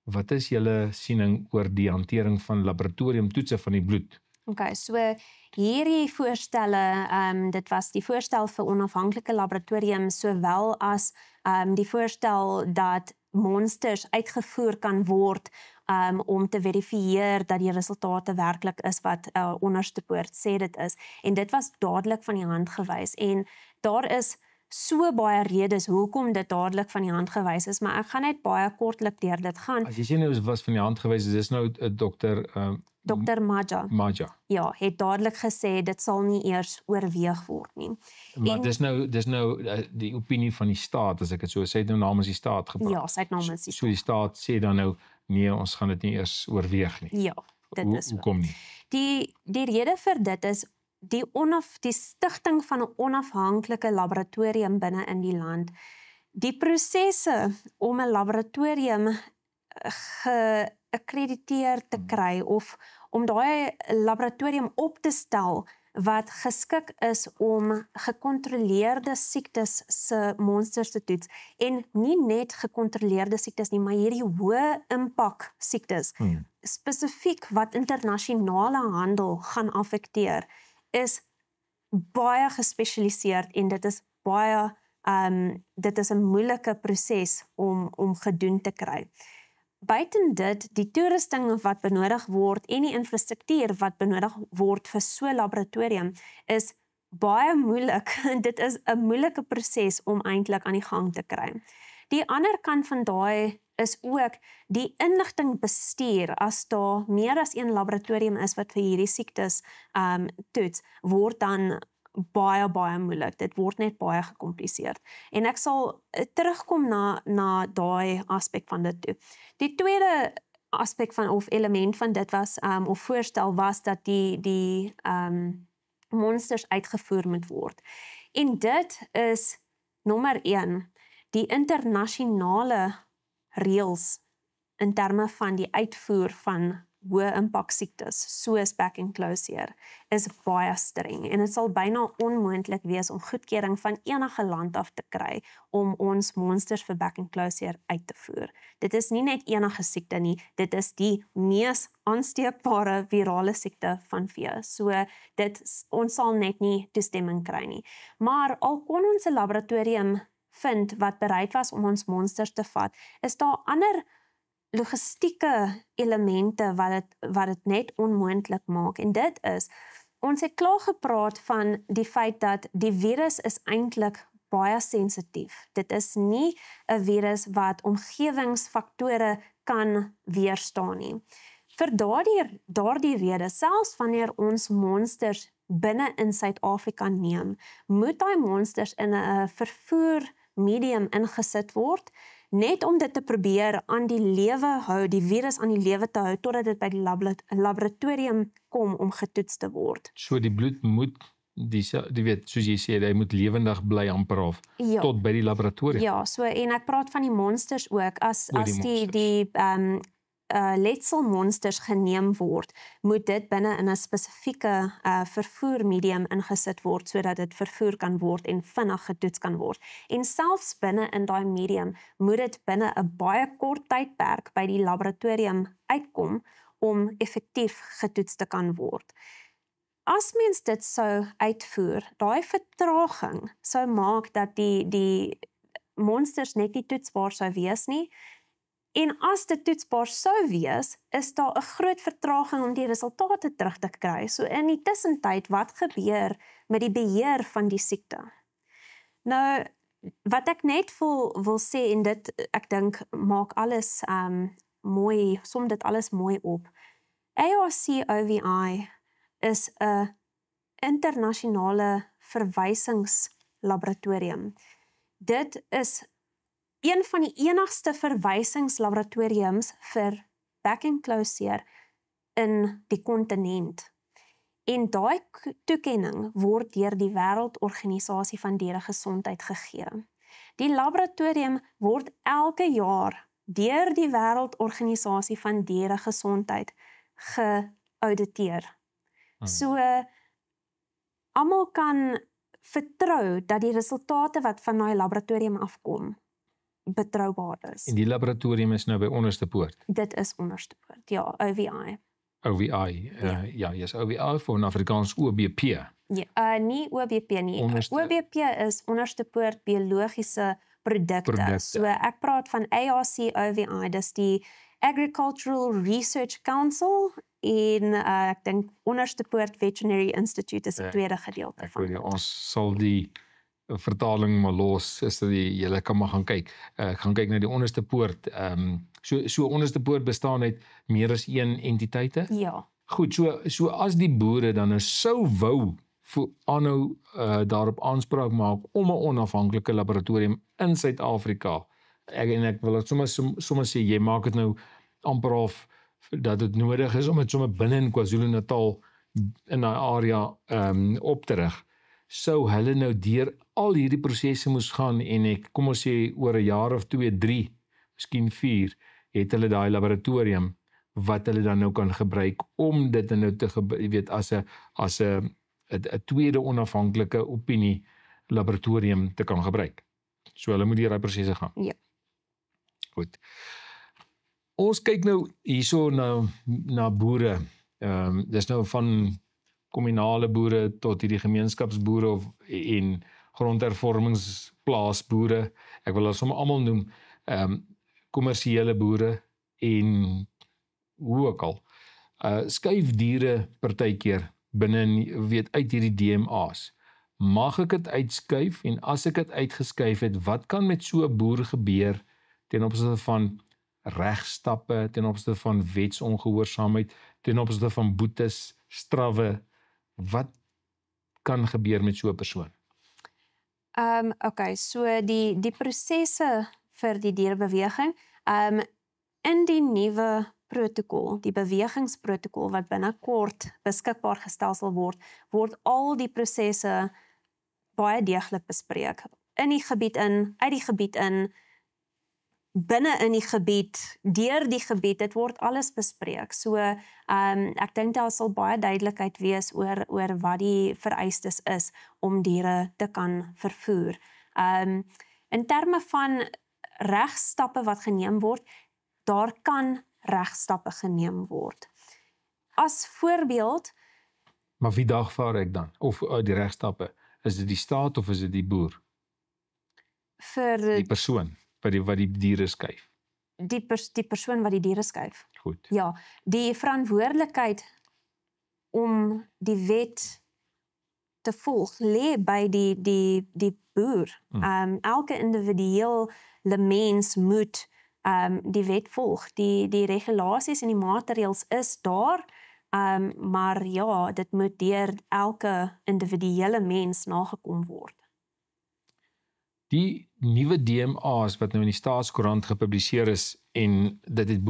Wat is julle siening oor die hantering van laboratoriumtoetse van die bloed? Okay, so hierdie voorstelle, dit was die voorstel vir onafhanklike laboratoriums sowel as die voorstel dat monsters uitgevoer kan word om te verifieer dat die resultate werklik is wat onderste poort sê dit is. En dit was dadelik van die hand gewys en daar is so baie redes hoekom dit dadelik van die hand gewys is, maar ek gaan net baie kortlik deur dit gaan. As jy sê nou was van die hand gewys, dis nou Dr. Maja. Ja, het dadelik gesê dit sal nie eers oorweeg word nie. Maar dis nou die opinie van die staat, as ek dit so sê, het nou namens die staat gepraat. Ja, sy het namens die staat. So die staat sê dan nou, nee, ons gaan dit nie eers oorweeg nie. Ja, dit is so. Hoekom nie? Die rede vir dit is die stigting van 'n onafhanklike laboratorium binne in die land. Die prosesse om 'n laboratorium geakkrediteer te kry of om daai laboratorium op te stel, wat geskik is om gecontroleerde siektes se monsters te toets en nie net gecontroleerde siektes nie, maar hierdie hoë impak siektes, spesifiek wat internasionale handel gaan affekteer, is baie gespesialiseerd en dit is baie dit is 'n moeilike proses om gedoen te kry. Buiten dit, die toerusting wat benodig word en die infrastruktuur wat benodig word vir so 'n laboratorium is baie moeilik. Dit is 'n moeilike proses om eintlik aan die gang te kry. Die ander kant van daai is ook die inligting bestuur. As daar meer as een laboratorium is wat vir hierdie siektes toets, word dan baie moeilik. Dit word net baie gecompliseerd. En ek sal terugkom na daai aspek van dit toe. Die tweede aspek van of element van dit was of voorstel was dat die monsters uitgevoer moet word. En dit is nommer 1, die internasionale reëls in terme van die uitvoer van hoë impak siektes, soos back enclosure, is baie streng en dit sal byna onmoontlik wees om goedkeuring van enige land af te kry om ons monsters vir back enclosure uit te voer. Dit is nie net enige siekte nie, dit is die mees aansteekbare virale siekte van vee. So ons sal net nie toestemming kry nie. Maar al kon ons 'n laboratorium vind wat bereid was om ons monsters te vat, is daar ander logistieke elemente wat dit net onmoontlik maak. En dit is, ons het klaar gepraat van die feit dat die virus is eintlik baie sensitief. Dit is nie 'n virus wat omgewingsfaktore kan weerstaan nie. Vir daardie rede, selfs wanneer ons monsters binne in Suid-Afrika neem, moet daai monsters in 'n vervoer medium ingesit word, net om dit te probeer aan die lewe hou, die virus aan die lewe te hou, totdat dit by die laboratorium kom om getoets te word. So die bloed moet, die weet, soos jy sê, hy moet lewendig bly amper af, tot by die laboratorium. Ja, so, en ek praat van die monsters ook, as die letselmonsters geneem word, moet dit binne in 'n spesifieke vervoermedium ingesit word, sodat dit vervoer kan word en vinnig getoets kan word. En selfs binne in daai medium moet dit binne 'n baie kort tydperk by die laboratorium uitkom om effektief getoets te kan word. As mens dit sou uitvoer, daai vertraging sou maak dat die monsters net nie toetsbaar sou wees nie. En as dit toetsbaar sou wees, is daar 'n groot vertraging om die resultate terug te kry. So in die tussentyd, wat gebeur met die beheer van die siekte? Nou, wat ek net wil sê, en dit, ek dink, maak alles mooi, som dit alles mooi op. ARC-OVI is 'n internasionale verwysingslaboratorium. Dit is een van die enigste verwysingslaboratoriums vir back enclosure in die kontinent. En daai toekenning word deur die Wêreldorganisasie van Dieregesondheid gegee. Die laboratorium word elke jaar deur die Wêreldorganisasie van Dieregesondheid geauditeer. So, almal kan vertrou dat die resultate wat van daai laboratorium afkom, betroubaar is. En die laboratorium is nou by Onderste Poort? Dit is Onderste Poort, ja, OVI. OVI, yes, OVI voor Afrikaans OBP. Ja, nie OBP nie. OBP is Onderste Poort biologiese produkte. So ek praat van ARC-OVI, dis die Agricultural Research Council en ek dink Onderste Poort Veterinary Institute is die tweede gedeelte van dit. Ons sal die vertaling maar los, is dat julle kan maar gaan kyk. Gaan kyk na die Onderste Poort. So Onderste Poort bestaan uit meer as een entiteite? Ja. Goed, so as die boere dan sou wou aanhou daarop aanspraak maak om 'n onafhanklike laboratorium in Suid-Afrika. Ek wil dit sommer sê, jy maak dit nou amper af dat dit nodig is om dit sommer binne in KwaZulu-Natal in daai area op te rig. Sou hulle nou deur al hierdie prosesse moes gaan en kom ons sê oor 'n jaar of 2, 3, miskien 4, het hulle daai laboratorium wat hulle dan nou kan gebruik om dit nou te weet as 'n 'n tweede onafhanklike opinie laboratorium te kan gebruik. So hulle moet deur daai prosesse gaan. Ja. Goed. Ons kyk nou hierso na boere. Dis nou van kommunale boere tot hierdie gemeenskapsboere en grondhervormingsplaasboere. Ek wil hulle sommer almal noem, kommersiële boere en hoe ook al. Skuif diere partykeer binne uit hierdie DMA's. Mag ek dit uitskuif en as ek dit uitgeskuif het, wat kan met so 'n boer gebeur ten opsigte van regstappe, ten opsigte van wetsongehoorsaamheid, ten opsigte van boetes, strawwe? Wat kan gebeur met so 'n persoon? Okay, so die prosesse vir die dierebeweging, in die nuwe protokol, die bewegingsprotokol wat binnekort beskikbaar gestel sal word al die prosesse baie deeglik bespreek. In die gebied in, uit die gebied in, binne in die gebied, deur die gebied, dit word alles bespreek. So, ek dink daar sal baie duidelikheid wees oor wat die vereistes is om diere te kan vervoer. In terme van regstappe wat geneem word, daar kan regstappe geneem word. As voorbeeld, Maar wie dagvaar ek dan? Of die regstappe? Is dit die staat of is dit die boer? vir Die persoon wat die diere skuif. die persoon wat die diere skuif. Goed. Ja, die verantwoordelikheid om die wet te volg lê by die boer. Elke individuele mens moet die wet volg. Die regulasies en die maatreëls is daar, maar ja, dit moet deur elke individuele mens nagekom word. Die nuwe DMA's wat nou in die Staatskoerant gepubliseer is en dit het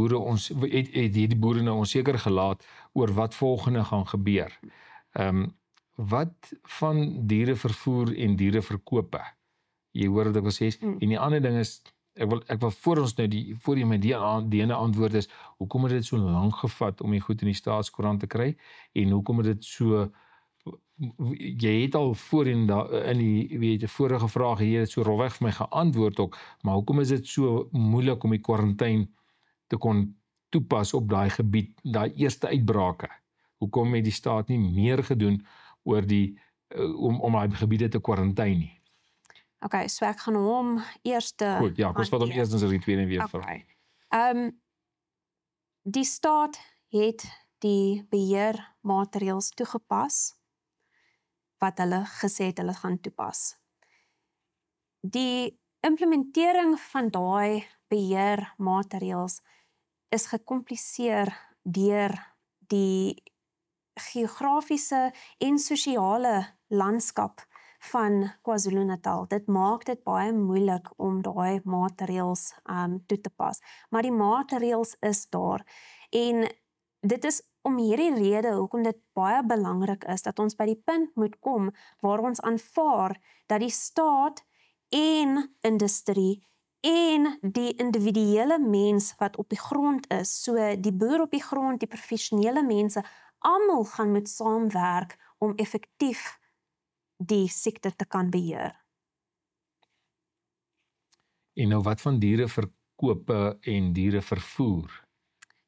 hierdie boere nou onseker gelaat oor wat volgende gaan gebeur. Wat van dierevervoer en diereverkope? Jy hoor wat ek wil sê, en die ander ding is, ek wil voor ons nou voor jy my die ene antwoord is, hoekom het dit so lank gevat om die goed in die Staatskoerant te kry, en hoekom het dit so, jy het al voorheen in die vorige vraag, jy het so rolweg vir my geantwoord ook, maar hoekom is dit so moeilik om die kwarantyne te kon toepas op daai gebied, daai eerste uitbrake? Hoekom het die staat nie meer gedoen oor om daai gebiede te kwarantyne nie? Okay, so ek gaan hom eers Goed, ja, ons vat hom eers en die tweede weer vir. Okay. Die staat het die beheermaatreëls toegepas wat hulle gesê het hulle gaan toepas. Die implementering van daai beheermaatreëls is gekompliseer deur die geografiese en sosiale landskap van KwaZulu-Natal. Dit maak dit baie moeilik om daai maatreëls toe te pas. Maar die maatreëls is daar en dit is om hierdie rede hoekom dit baie belangrik is dat ons by die punt moet kom waar ons aanvaar dat die staat en industrie en die individuele mens wat op die grond is, so die boer op die grond, die professionele mense, almal gaan moet saamwerk om effektief die siekte te kan beheer. En nou wat van diereverkope en dierevervoer?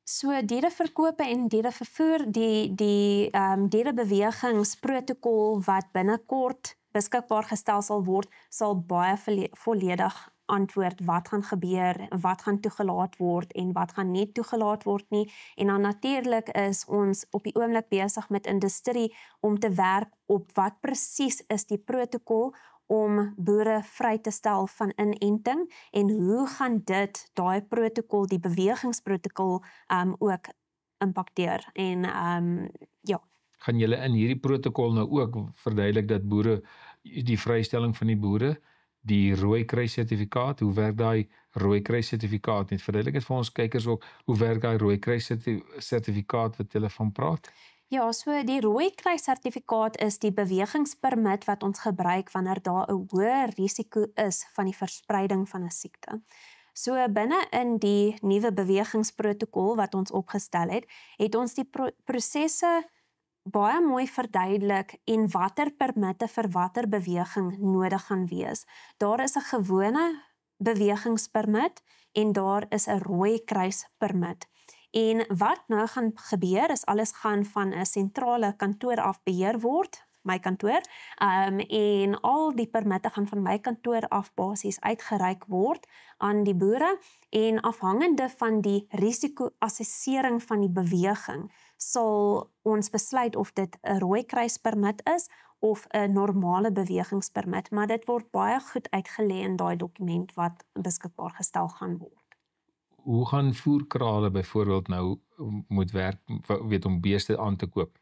So diereverkope en dierevervoer, die dierebewegingsprotokol wat binnekort beskikbaar gestel sal word, sal baie volledig antwoord wat gaan gebeur, wat gaan toegelaat word en wat gaan nie toegelaat word nie. En dan natuurlik is ons op die oomblik besig met industrie om te werk op wat presies is die protokol om boere vry te stel van inenting en hoe gaan dit, daai protokol, die bewegingsprotokol ook impakteer. En ja. Gaan julle in hierdie protokol nou ook verduidelik dat boere, die vrystelling van die boere, die Rooikruis sertifikaat, hoe werk daai Rooikruis sertifikaat? Net verduidelik dit vir ons kykers ook, hoe werk daai Rooikruis sertifikaat wat julle van praat? Ja, so die Rooikruis sertifikaat is die bewegingspermit wat ons gebruik wanneer daar 'n hoë risiko is van die verspreiding van 'n siekte. So binne in die nuwe bewegingsprotokol wat ons opgestel het, het ons die prosesse baie mooi verduidelik en watter permitte vir watter beweging nodig gaan wees. Daar is 'n gewone bewegingspermit en daar is 'n rooi kruispermit. En wat nou gaan gebeur is alles gaan van 'n sentrale kantoor af beheer word, my kantoor, en al die permitte gaan van my kantoor af basies uitgereik word aan die boere en afhangende van die risiko-assessering van die beweging sal ons besluit of dit 'n rooi kruispermit is of 'n normale bewegingspermit, maar dit word baie goed uitgelê in daai dokument wat beskikbaar gestel gaan word. Hoe gaan voerkrale byvoorbeeld nou moet werk, weet om beeste aan te koop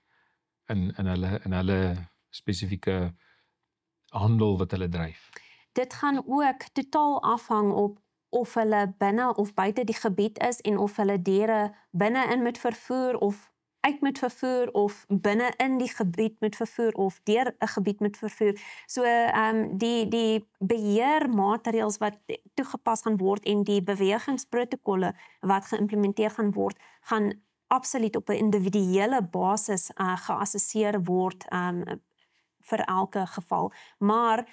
in hulle spesifieke handel wat hulle dryf? Dit gaan ook totaal afhang op of hulle binne of buite die gebied is en of hulle diere binne-in moet vervoer of uit moet vervoer of binne in die gebied moet vervoer of deur 'n gebied moet vervoer. So die beheermaatreëls wat toegepas gaan word en die bewegingsprotokolle wat geïmplementeer gaan word, gaan absoluut op 'n individuele basis geassesseer word vir elke geval. Maar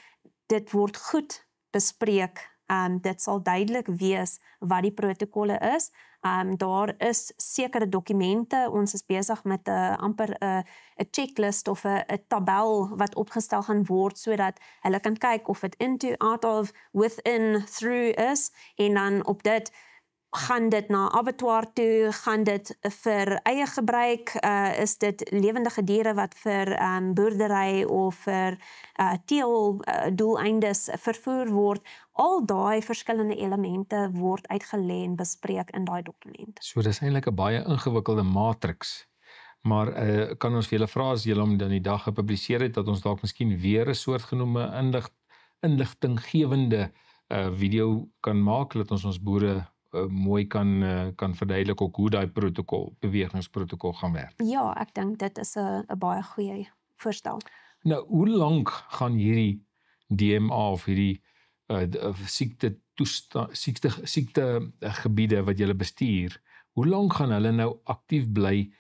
dit word goed bespreek. Dit sal duidelik wees wat die protokolle is. Daar is sekere dokumente, ons is besig met amper 'n checklist of 'n tabel wat opgestel gaan word sodat hulle kan kyk of dit into, out of, within, through is en dan op dit gaan dit na abattoir toe, gaan dit vir eie gebruik, is dit lewendige diere wat vir boerdery of vir teeldoeleindes vervoer word. Al daai verskillende elemente word uitgelê en bespreek in daai dokument. So dis eintlik 'n baie ingewikkelde matriks. Maar kan ons vir julle vra as julle hom dan die dag gepubliseer het dat ons dalk miskien weer 'n soortgenoeme inligtinggewende video kan maak dat ons boere mooi kan verduidelik ook hoe daai bewegingsprotokol gaan werk. Ja, ek dink dit is 'n baie goeie voorstel. Nou, hoe lank gaan hierdie DMA of hierdie siekte gebiede wat julle bestuur, hoe lank gaan hulle nou aktief bly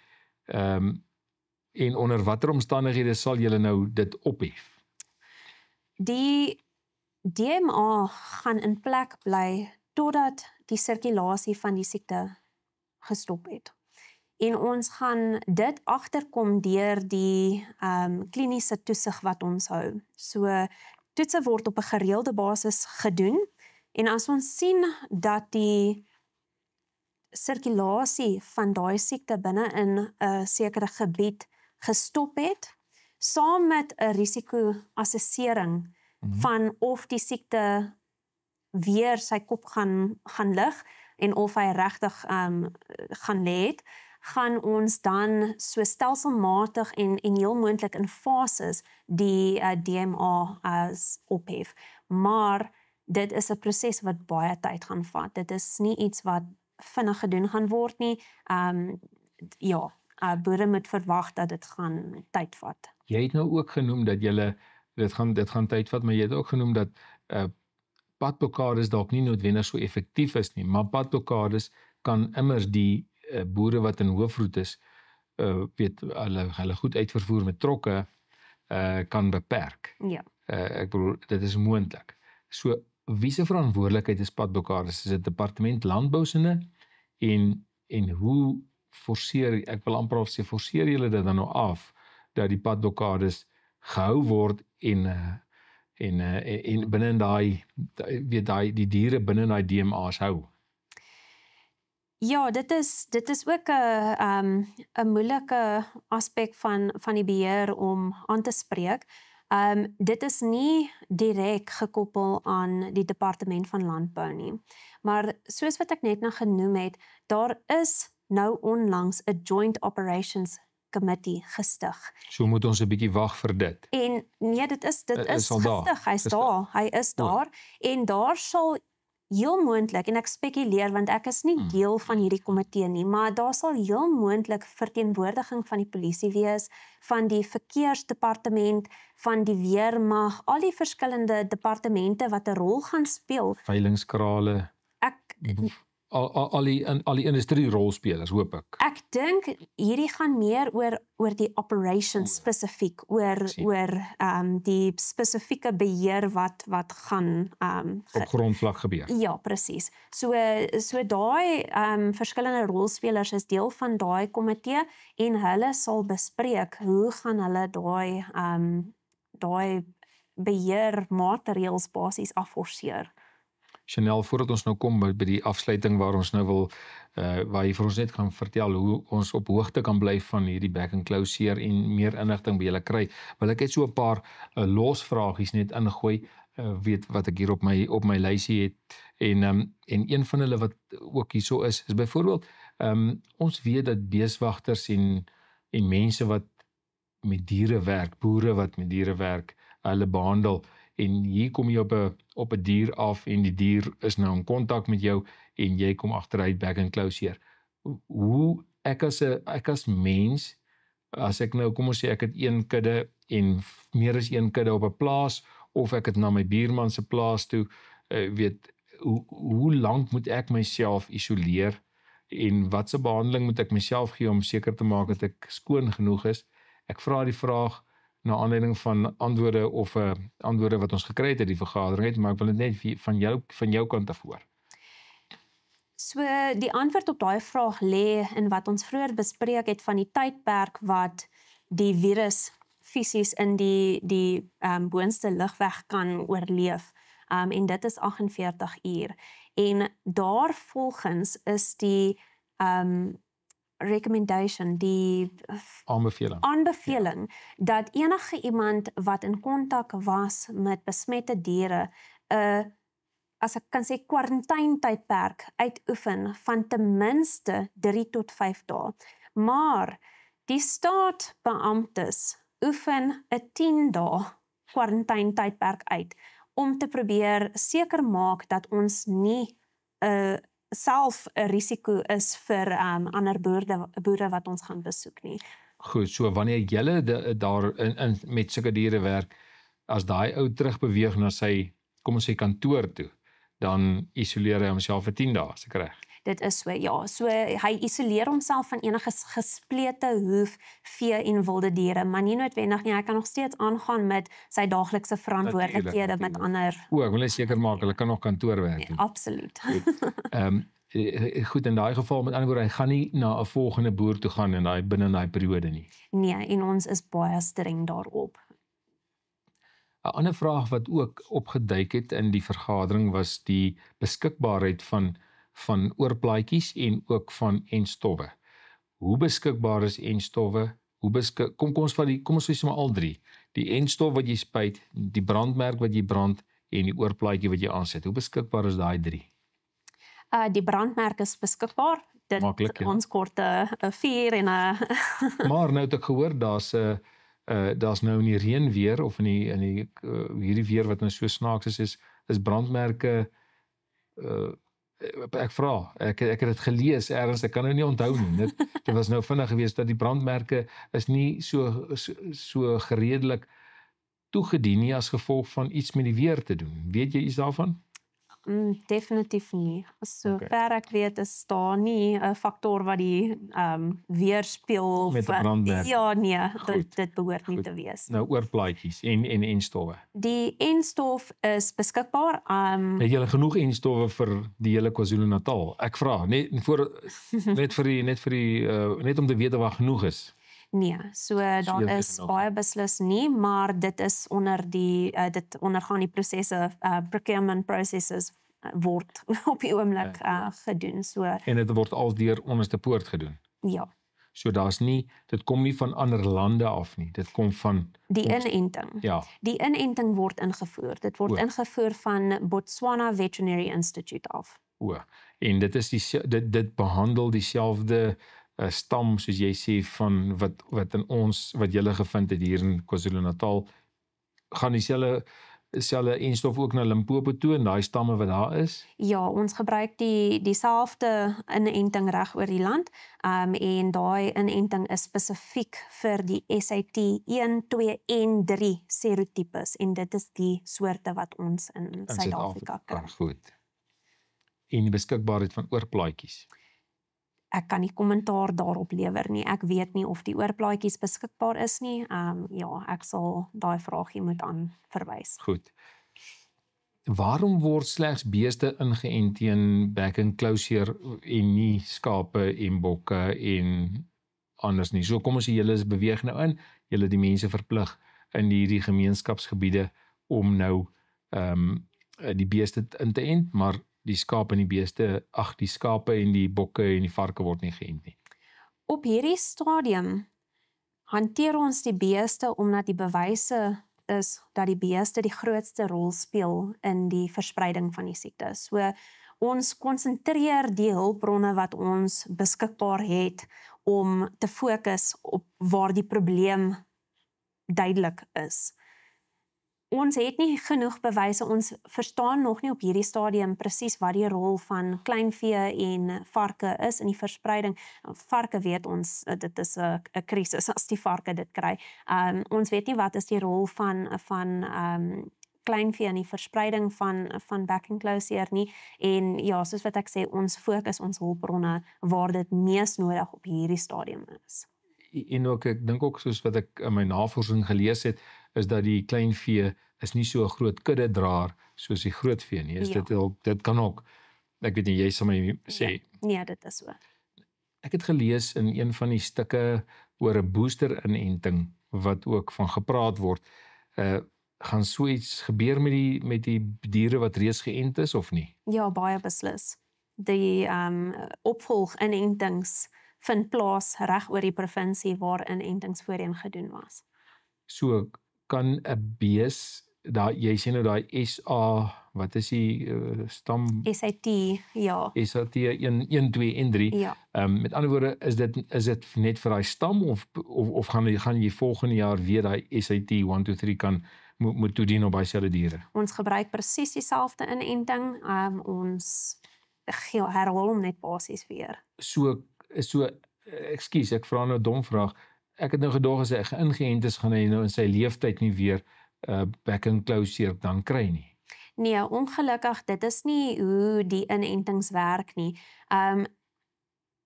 en onder watter omstandighede sal julle nou dit ophef? Die DMA gaan in plek bly totdat die sirkulasie van die siekte gestop het. En ons gaan dit agterkom deur die kliniese toesig wat ons hou. So toetse word op 'n gereelde basis gedoen en as ons sien dat die sirkulasie van daai siekte binne in 'n sekere gebied gestop het, saam met 'n risiko-assessering van of die siekte weer sy kop gaan lig en of hy regtig gaan lê het, gaan ons dan so stelselmatig en heel moontlik in fases die DMA ophef. Maar dit is 'n proses wat baie tyd gaan vat. Dit is nie iets wat vinnig gedoen gaan word nie. Boere moet verwag dat dit gaan tyd vat. Jy het nou ook genoem dat dit gaan tyd vat, maar jy het ook genoem dat padblokkades dalk nie noodwendig so effektief is nie, maar padblokkades kan immers die boere wat in hoofroet is, hulle goed uitvervoer met trokke, kan beperk. Ja. Ek bedoel, dit is moontlik. So, wie se verantwoordelikheid is padblokkades? Is dit departement landbou sinne? En hoe forceer, ek wil amper sê, forceer julle dit dan nou af, dat die padblokkades gehou word en binne in die diere binne in daai DMA's hou? Ja, dit is ook 'n moeilike aspek van die beheer om aan te spreek. Dit is nie direk gekoppel aan die departement van landbou nie. Maar soos wat ek net nou genoem het, daar is nou onlangs 'n Joint Operations Committee gestig. So moet ons 'n bietjie wag vir dit. En nee, dit is gestig, hy is daar en daar sal heel moontlik, en ek spekuleer want ek is nie deel van hierdie komitee nie, maar daar sal heel moontlik verteenwoordiging van die polisie wees, van die verkeersdepartement, van die weermag, al die verskillende departemente wat 'n rol gaan speel. Veilingskrale. al die industrierolspelers, hoop ek. Ek dink hierdie gaan meer oor die operations spesifiek, oor die spesifieke beheer wat gaan Op grondvlak gebeur. Ja, presies. So daai verskillende rolspelers is deel van daai komitee en hulle sal bespreek hoe gaan hulle daai beheermaatreëls basies afforceer. Chanel, voordat ons nou kom by die afsluiting waar ons nou wil, waar jy vir ons net gaan vertel hoe ons op hoogte kan bly van hierdie back and closure en meer inligting by julle kry, wil ek net so 'n paar losvragies net ingooi, weet wat ek hier op my lysie het, en een van hulle wat ook hierso is byvoorbeeld, ons weet dat beeswagters en mense wat met diere werk, boere wat met diere werk, hulle behandel, en hier kom jy op 'n dier af en die dier is nou in kontak met jou en jy kom agteruit back and closure. Hoe ek as mens, as ek nou, kom ons sê ek het een kudde en meer as een kudde op 'n plaas, of ek het na my buurman se plaas toe, weet, hoe lank moet ek myself isoleer en watse behandeling moet ek myself gee om seker te maak dat ek skoon genoeg is? Ek vra die vraag na aanleiding van antwoorde wat ons gekry het uit die vergadering, maar ek wil dit net van jou kant af hoor. So die antwoord op daai vraag lê in wat ons vroeër bespreek het van die tydperk wat die virus fisies in die boonste lugweg kan oorleef. En dit is 48 uur. En daarvolgens is die recommendation, die aanbeveling dat enige iemand wat in kontak was met besmette diere, as ek kan sê kwarantyntydperk uitoefen van ten minste 3 tot 5 dae. Maar die staatsbeamptes oefen 'n 10 dae kwarantyntydperk uit om te probeer seker maak dat ons nie self 'n risiko is vir ander boere wat ons gaan besoek nie. Goed, so wanneer julle daar in met sulke diere werk, as daai ou terugbeweeg na sy, kom ons sê kantoor toe, dan isoleer hy homself vir 10 dae, seker reg? Dit is so, ja. So hy isoleer homself van enige gesplete hoef, vee en wilde diere, maar nie noodwendig nie. Hy kan nog steeds aangaan met sy daaglikse verantwoordelikhede met ander. Ek wil net seker maak, hulle kan nog kantoorwerk doen. Absoluut. Goed, in daai geval, met ander woorde, hy gaan nie na 'n volgende boer toe gaan binne daai periode nie. Nee, en ons is baie streng daarop. 'n Ander vraag wat ook opgeduik het in die vergadering was die beskikbaarheid van oorplaatjies en ook van enstowwe. Hoe beskikbaar is enstowwe? Kom ons sê maar al drie. Die enstof wat jy spuit, die brandmerk wat jy brand en die oorplaatjie wat jy aansit. Hoe beskikbaar is daai drie? Die brandmerk is beskikbaar. Dit Maklik, ja. Ons kort 'n vuur en 'n Maar nou het ek gehoor daar's nou in die reën weer of in hierdie weer wat nou so snaaks is brandmerke ek vra, ek het dit gelees ergens, ek kan nou nie onthou nie. Dit was nou vinnig geweest dat die brandmerke is nie so gereedelik toegedien nie as gevolg van iets met die weer te doen. Weet jy iets daarvan? Definitief nie. So ver ek weet is daar nie 'n faktor wat die weer speel met 'n brandmerk. Ja, nee, dit behoort nie te wees. Nou oorplaatjies en enstowwe. Die enstof is beskikbaar. Het julle genoeg enstowwe vir die hele KwaZulu-Natal? Ek vra net om te weet of daar genoeg is. Nee, so daar is baie beslis nie, maar dit is dit ondergaan die prosesse, procurement processes word op die oomblik gedoen. So, en dit word alsdeur onderste poort gedoen? Ja. So dit kom nie van ander lande af nie, dit kom van die inenting. Ja. Die inenting word ingevoer. Dit word ingevoer van Botswana Veterinary Institute af. En dit behandel dieselfde stam, soos jy sê, van wat julle gevind het hier in KwaZulu-Natal, gaan dieselfde enstof ook na Limpopo toe en daai stamme wat daar is? Ja, ons gebruik dieselfde inenting reg oor die land, en daai inenting is spesifiek vir die SAT 1, 2 en 3 serotipes, en dit is die soorte wat ons in Suid-Afrika kry. Goed. En die beskikbaarheid van oorplaatjies. Ek kan nie kommentaar daarop lewer nie. Ek weet nie of die oorplaatjies beskikbaar is nie. Ja, ek sal daai vraagie moet aan verwys. Goed. Waarom word slegs beeste ingeënt teen back and closure en nie skape en bokke en anders nie? So kom ons sê julle is beweeg nou in, julle die mense verplig in hierdie gemeenskapsgebiede om nou die beeste in te ent, maar die skape en die beeste, die skape en die bokke en die varke word nie geënt nie. Op hierdie stadium hanteer ons die beeste omdat die bewyse is dat die beeste die grootste rol speel in die verspreiding van die siekte. So ons konsentreer die hulpbronne wat ons beskikbaar het om te fokus op waar die probleem duidelik is. Ons het nie genoeg bewyse, ons verstaan nog nie op hierdie stadium presies wat die rol van kleinvee en varke is in die verspreiding. Varke weet ons, dit is 'n krisis as die varke dit kry. Ons weet nie wat is die rol van kleinvee in die verspreiding van back and closure nie. En ja, soos wat ek sê, ons fokus ons hulpbronne waar dit mees nodig op hierdie stadium is. En ook, ek dink ook soos wat ek in my navorsing gelees het, is dat die kleinvee is nie so 'n groot kuddedraer soos die groot vee nie. Is dit kan ook, ek weet nie, jy sal my sê. Ja, dit is so. Ek het gelees in een van die stukke oor 'n booster-inenting wat ook van gepraat word. Gaan so iets gebeur met die diere wat reeds geënt is of nie? Ja, baie beslis. Die opvolg-inentings vind plaas reg oor die provinsie waar inentings voorheen gedoen was. So kan 'n bees, jy sê nou daai SA, wat is die stam? SAT, ja. SAT 1, 2 en 3. Ja. Met ander woorde, is dit net vir daai stam of gaan jy volgende jaar weer daai SAT 1, 2, 3 moet toedien op baie selfde diere? Ons gebruik presies dieselfde inenting. Ons herhaal hom net basies weer. So ekskuus, ek vra nou 'n dom vraag. Ek het nou gedog as hy ingeënt is, gaan hy nou in sy leeftyd nie weer back and closure dan kry nie. Nee, ongelukkig, dit is nie hoe die inentings werk nie.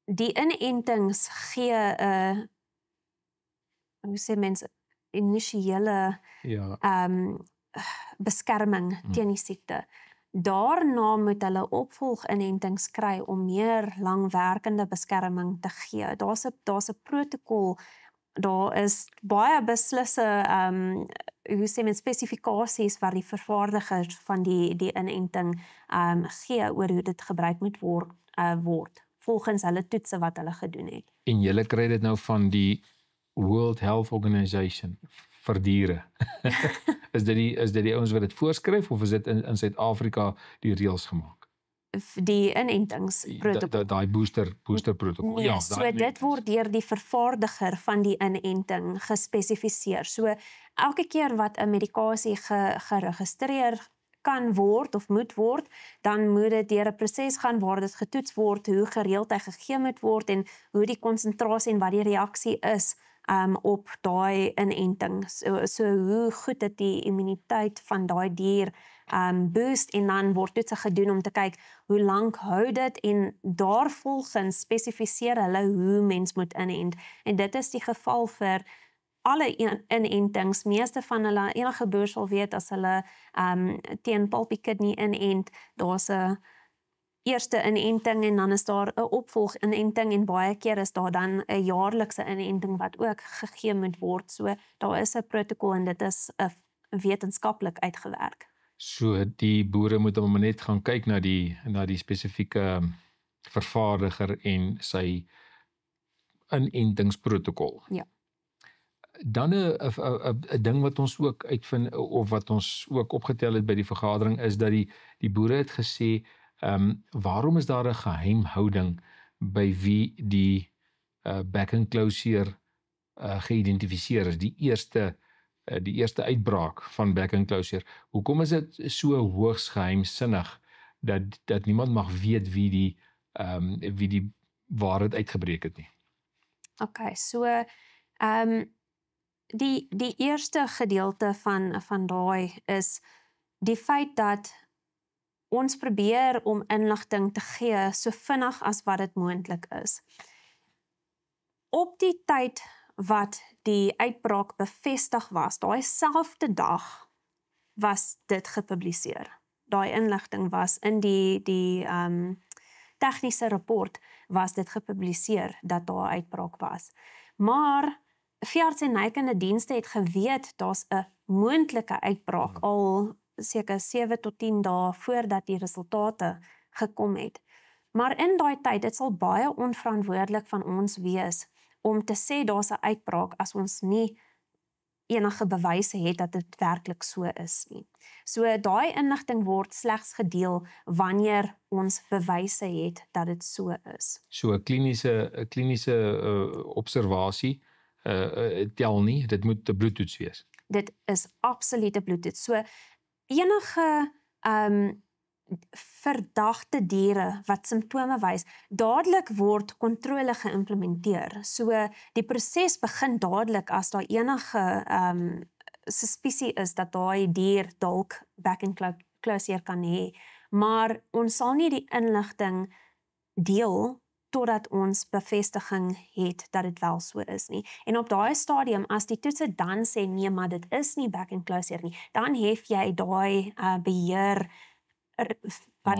Die inentings gee 'n hoe sê mense, initiële beskerming teen die siekte. Daarna moet hulle opvolginentings kry om meer langwerkende beskerming te gee. Daar's 'n protokol. Daar is baie beslisse hoe sê men, spesifikasies wat die vervaardigers van die inenting gee oor hoe dit gebruik moet word volgens hulle toetse wat hulle gedoen het. En julle kry dit nou van die World Health Organization vir diere. Is dit die ouens wat dit voorskryf of is dit in Suid-Afrika die reëls gemaak? Die inentingsprotokol. Daai booster protokol. Nee, Ja, so dit word deur die vervaardiger van die inenting gespesifiseer. So elke keer wat 'n medikasie geregistreer kan word of moet word, dan moet dit deur 'n proses gaan waar dit getoets word, hoe gereeld hy gegee moet word en hoe die konsentrasie en wat die reaksie is op daai inenting. So hoe goed dit die immuniteit van daai dier boost en dan word toetse gedoen om te kyk hoe lank hou dit en daarvolgens spesifiseer hulle hoe mens moet inent. En dit is die geval vir alle inentings. Meeste van hulle, enige boer sal weet as hulle teen pulpy kidney inent, daar's 'n eerste inenting en dan is daar 'n opvolginenting en baie keer is daar dan 'n jaarlikse inenting wat ook gegee moet word. So daar is 'n protokol en dit is wetenskaplik uitgewerk. So die boere moet hom net gaan kyk na die spesifieke vervaardiger en sy inentingsprotokol. Ja. Dan 'n ding wat ons ook uitvind of wat ons ook opgetel het by die vergadering is dat die boere het gesê waarom is daar 'n geheimhouding by wie die back and closure geïdentifiseer is, die eerste uitbraak van back and closure. Hoekom is dit so hoogs geheimsinnig dat niemand mag weet wie die waarheid uitgebreek het nie? Okay, so die eerste gedeelte van daai is die feit dat ons probeer om inligting te gee so vinnig as wat dit moontlik is. Op die tyd wat die uitbraak bevestig was, daai selfde dag was dit gepubliseer. Daai inligting was in die tegniese rapport was dit gepubliseer dat daar 'n uitbraak was. Maar veearts en nykundedienste het geweet daar's 'n moontlike uitbraak al seker 7 tot 10 dae voordat die resultate gekom het. Maar in daai tyd, dit sal baie onverantwoordelik van ons wees om te sê daar's 'n uitbraak as ons nie enige bewyse het dat dit werklik so is nie. So daai inligting word slegs gedeel wanneer ons bewyse het dat dit so is. So 'n kliniese observasie tel nie, dit moet 'n bloedtoets wees. Dit is absolute bloedtoets. So enige verdagte diere wat simptome wys, dadelik word kontrole geïmplementeer. So die proses begin dadelik as daar enige suspisie is dat daai dier dalk back and closure kan hê, maar ons sal nie die inligting deel totdat ons bevestiging het dat dit wel so is nie. En op daai stadium, as die toetse dan sê nee, maar dit is nie back and closure nie, dan hef jy daai beheer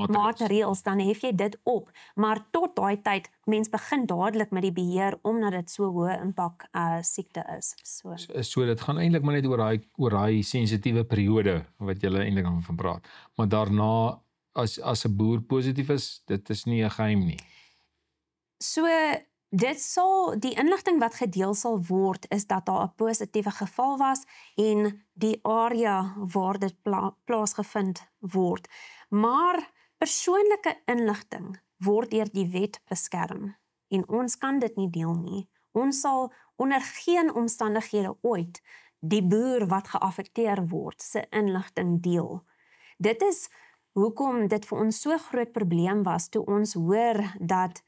materials, dan hef jy dit op. Maar tot daai tyd, mens begin dadelik met die beheer, omdat dit so hoë impak siekte is. So dit gaan eintlik maar net oor daai sensitiewe periode, wat jy eintlik van praat. Maar daarna, as 'n boer positief is, dit is nie 'n geheim nie. So, die inligting wat gedeel sal word, is dat daar 'n positiewe geval was, en die area waar dit plaasgevind word. Maar persoonlike inligting word deur die wet beskerm, en ons kan dit nie deel nie. Ons sal onder geen omstandighede ooit die boer wat geaffekteer word se inligting deel. Dit is hoekom dit vir ons so groot probleem was toe ons hoor dat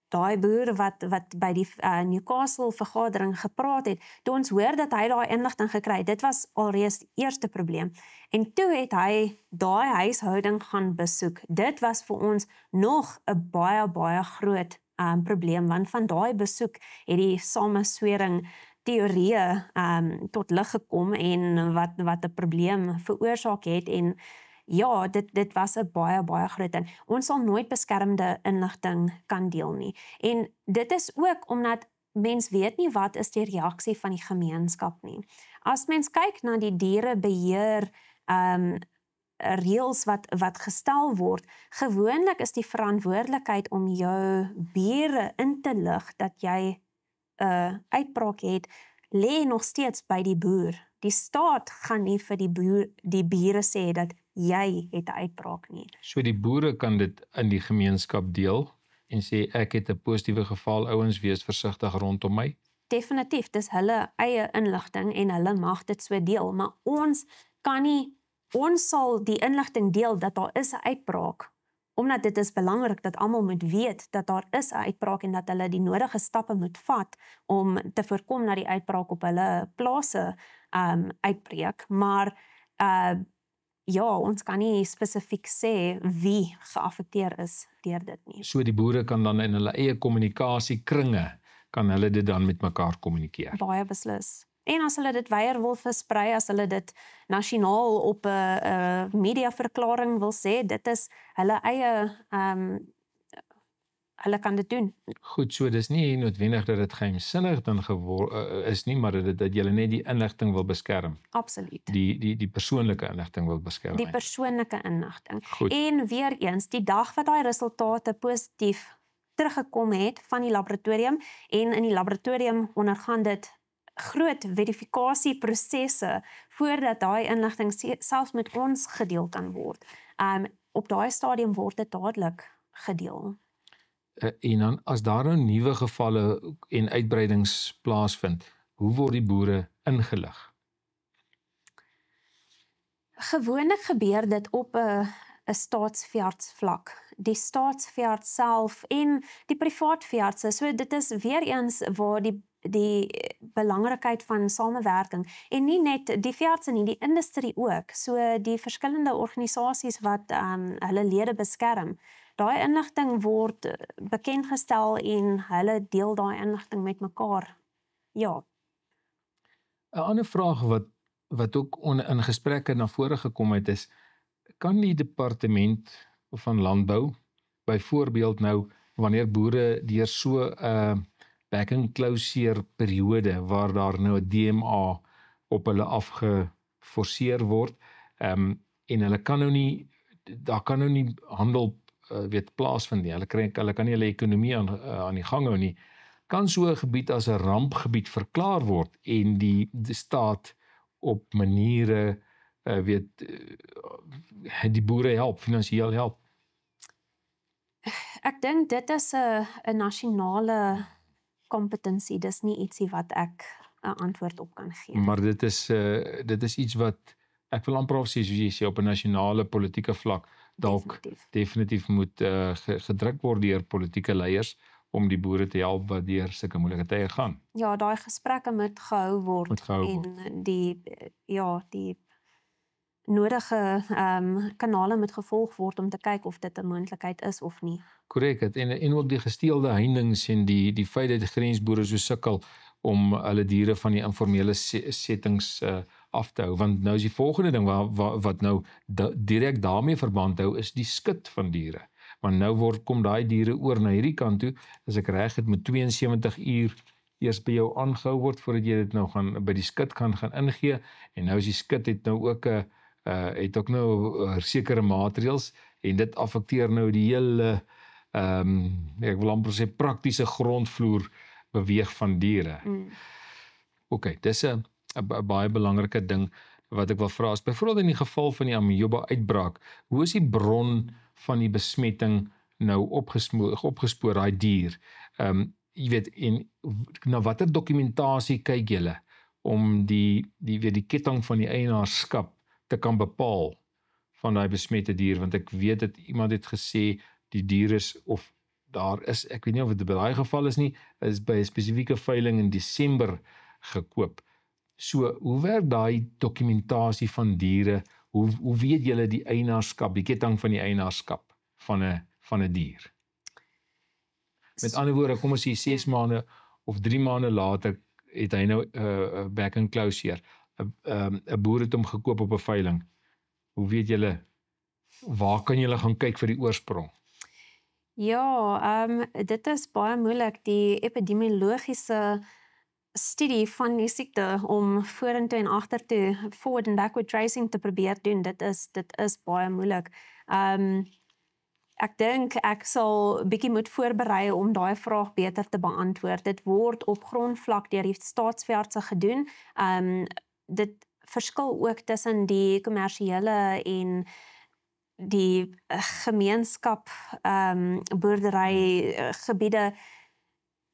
daai boer wat by die Newcastle vergadering gepraat het, toe ons hoor dat hy daai inligting gekry het, dit was alreeds die eerste probleem. En toe het hy daai huishouding gaan besoek. Dit was vir ons nog 'n baie groot probleem, want van daai besoek het die sameswering teorieë tot lig gekom en wat 'n probleem veroorsaak het, en ja, dit was 'n baie groot ding. Ons sal nooit beskermde inligting kan deel nie. En dit is ook omdat mens weet nie wat is die reaksie van die gemeenskap nie. As mens kyk na die dierebeheer reëls wat gestel word, gewoonlik is die verantwoordelikheid om jou bure in te lig dat jy 'n uitbraak het, lê nog steeds by die boer. Die staat gaan nie vir die bure sê dat jy het 'n uitbraak nie. So die boere kan dit in die gemeenskap deel en sê ek het 'n positiewe geval, ouens wees versigtig rondom my. Definitief, dis hulle eie inligting en hulle mag dit so deel, maar ons sal die inligting deel dat daar is 'n uitbraak, omdat dit is belangrik dat almal moet weet dat daar is 'n uitbraak en dat hulle die nodige stappe moet vat om te voorkom dat die uitbraak op hulle plase uitbreek, maar ja, ons kan nie spesifiek sê wie geaffekteer is deur dit nie. So die boere kan dan in hulle eie kommunikasiekringe, kan hulle dit dan met mekaar kommunikeer. Baie beslis. En as hulle dit weier wil versprei, as hulle dit nasionaal op 'n mediaverklaring wil sê, dit is hulle eie, hulle kan dit doen. Goed, so dis nie noodwendig dat dit geheimsinnig dan is nie, maar dat julle net die inligting wil beskerm. Absoluut. Die persoonlike inligting wil beskerm. Die persoonlike inligting. Goed. En weer eens, die dag wat daai resultate positief teruggekom het van die laboratorium, en in die laboratorium ondergaan dit groot verifikasieprosesse voordat daai inligting selfs met ons gedeel kan word. Op daai stadium word dit dadelik gedeel. En dan as daar nou nuwe gevalle en uitbreidings plaasvind, hoe word die boere ingelig? Gewoonlik gebeur dit op 'n staatsveeartsvlak. Die staatsveearts self en die privaat veeartse, so dit is weer eens waar die belangrikheid van samewerking en nie net die veeartse nie, die industrie ook. So die verskillende organisasies wat hulle lede beskerm. Daai inligting word bekendgestel en hulle deel daai inligting met mekaar. Ja. 'n ander vraag wat ook in gesprekke na vore gekom het is, kan die departement van landbou byvoorbeeld nou wanneer boere deur so 'n back and closure periode waar daar nou 'n DMA op hulle afgeforceer word, en hulle kan nou nie, daar kan nou nie handel plaasvind nie. Hulle kan nie hulle ekonomie aan die gang hou nie. Kan so 'n gebied as 'n rampgebied verklaar word en die staat op maniere die boere help, finansiëel help? Ek dink dit is 'n nasionale kompetensie. Dis nie ietsie wat ek 'n antwoord op kan gee. Maar dit is iets wat ek wil amper sê, soos jy sê, op 'n nasionale politieke vlak dalk definitief moet gedruk word deur politieke leiers om die boere te help wat deur sulke moeilike tye gaan. Ja, daai gesprekke moet gehou word en die nodige kanale moet gevolg word om te kyk of dit 'n moontlikheid is of nie. Korrek, en ook die gesteelde heininge en die feit dat die grensboere so sukkel om hulle diere van die informele settings af te hou, want nou is die volgende ding wat nou direk daarmee verband hou, is die skit van diere. Want nou kom daai diere oor na hierdie kant toe, as ek reg het, met 72 uur eers by jou aangehou word voordat jy dit nou by die skit gaan ingee, en nou is die skit het nou ook het ook nou sekere maatreëls en dit affekteer nou die hele ek wil amper sê praktiese grondvloer beweeg van diere. OK, dis 'n baie belangrike ding wat ek wil vra is, byvoorbeeld in die geval van die amoeba uitbraak, hoe is die bron van die besmetting nou opgespoor, daai dier? Jy weet, en na watter dokumentasie kyk julle om die ketting van die eienaarskap te kan bepaal van daai besmette dier, want ek weet dat iemand het gesê die dier is, of daar is, ek weet nie of dit by daai geval is nie, is by 'n spesifieke veiling in Desember gekoop. So, hoe werk daai dokumentasie van diere? Hoe weet julle die eienaarskap, die ketting van die eienaarskap van 'n dier? Met ander woorde, kom ons sê 6 maande of 3 maande later het hy nou back and closure. 'n boer het hom gekoop op 'n veiling. Hoe weet julle, waar kan julle gaan kyk vir die oorsprong? Ja, dit is baie moeilik, die epidemiologiese studie van die siekte om vorentoe en agtertoe, forward and backward tracing te probeer doen, dit is baie moeilik. Ek dink ek sal bietjie moet voorberei om daai vraag beter te beantwoord. Dit word op grondvlak deur die staatsveeartse gedoen. Dit verskil ook tussen die kommersiële en die gemeenskap boerdery gebiede,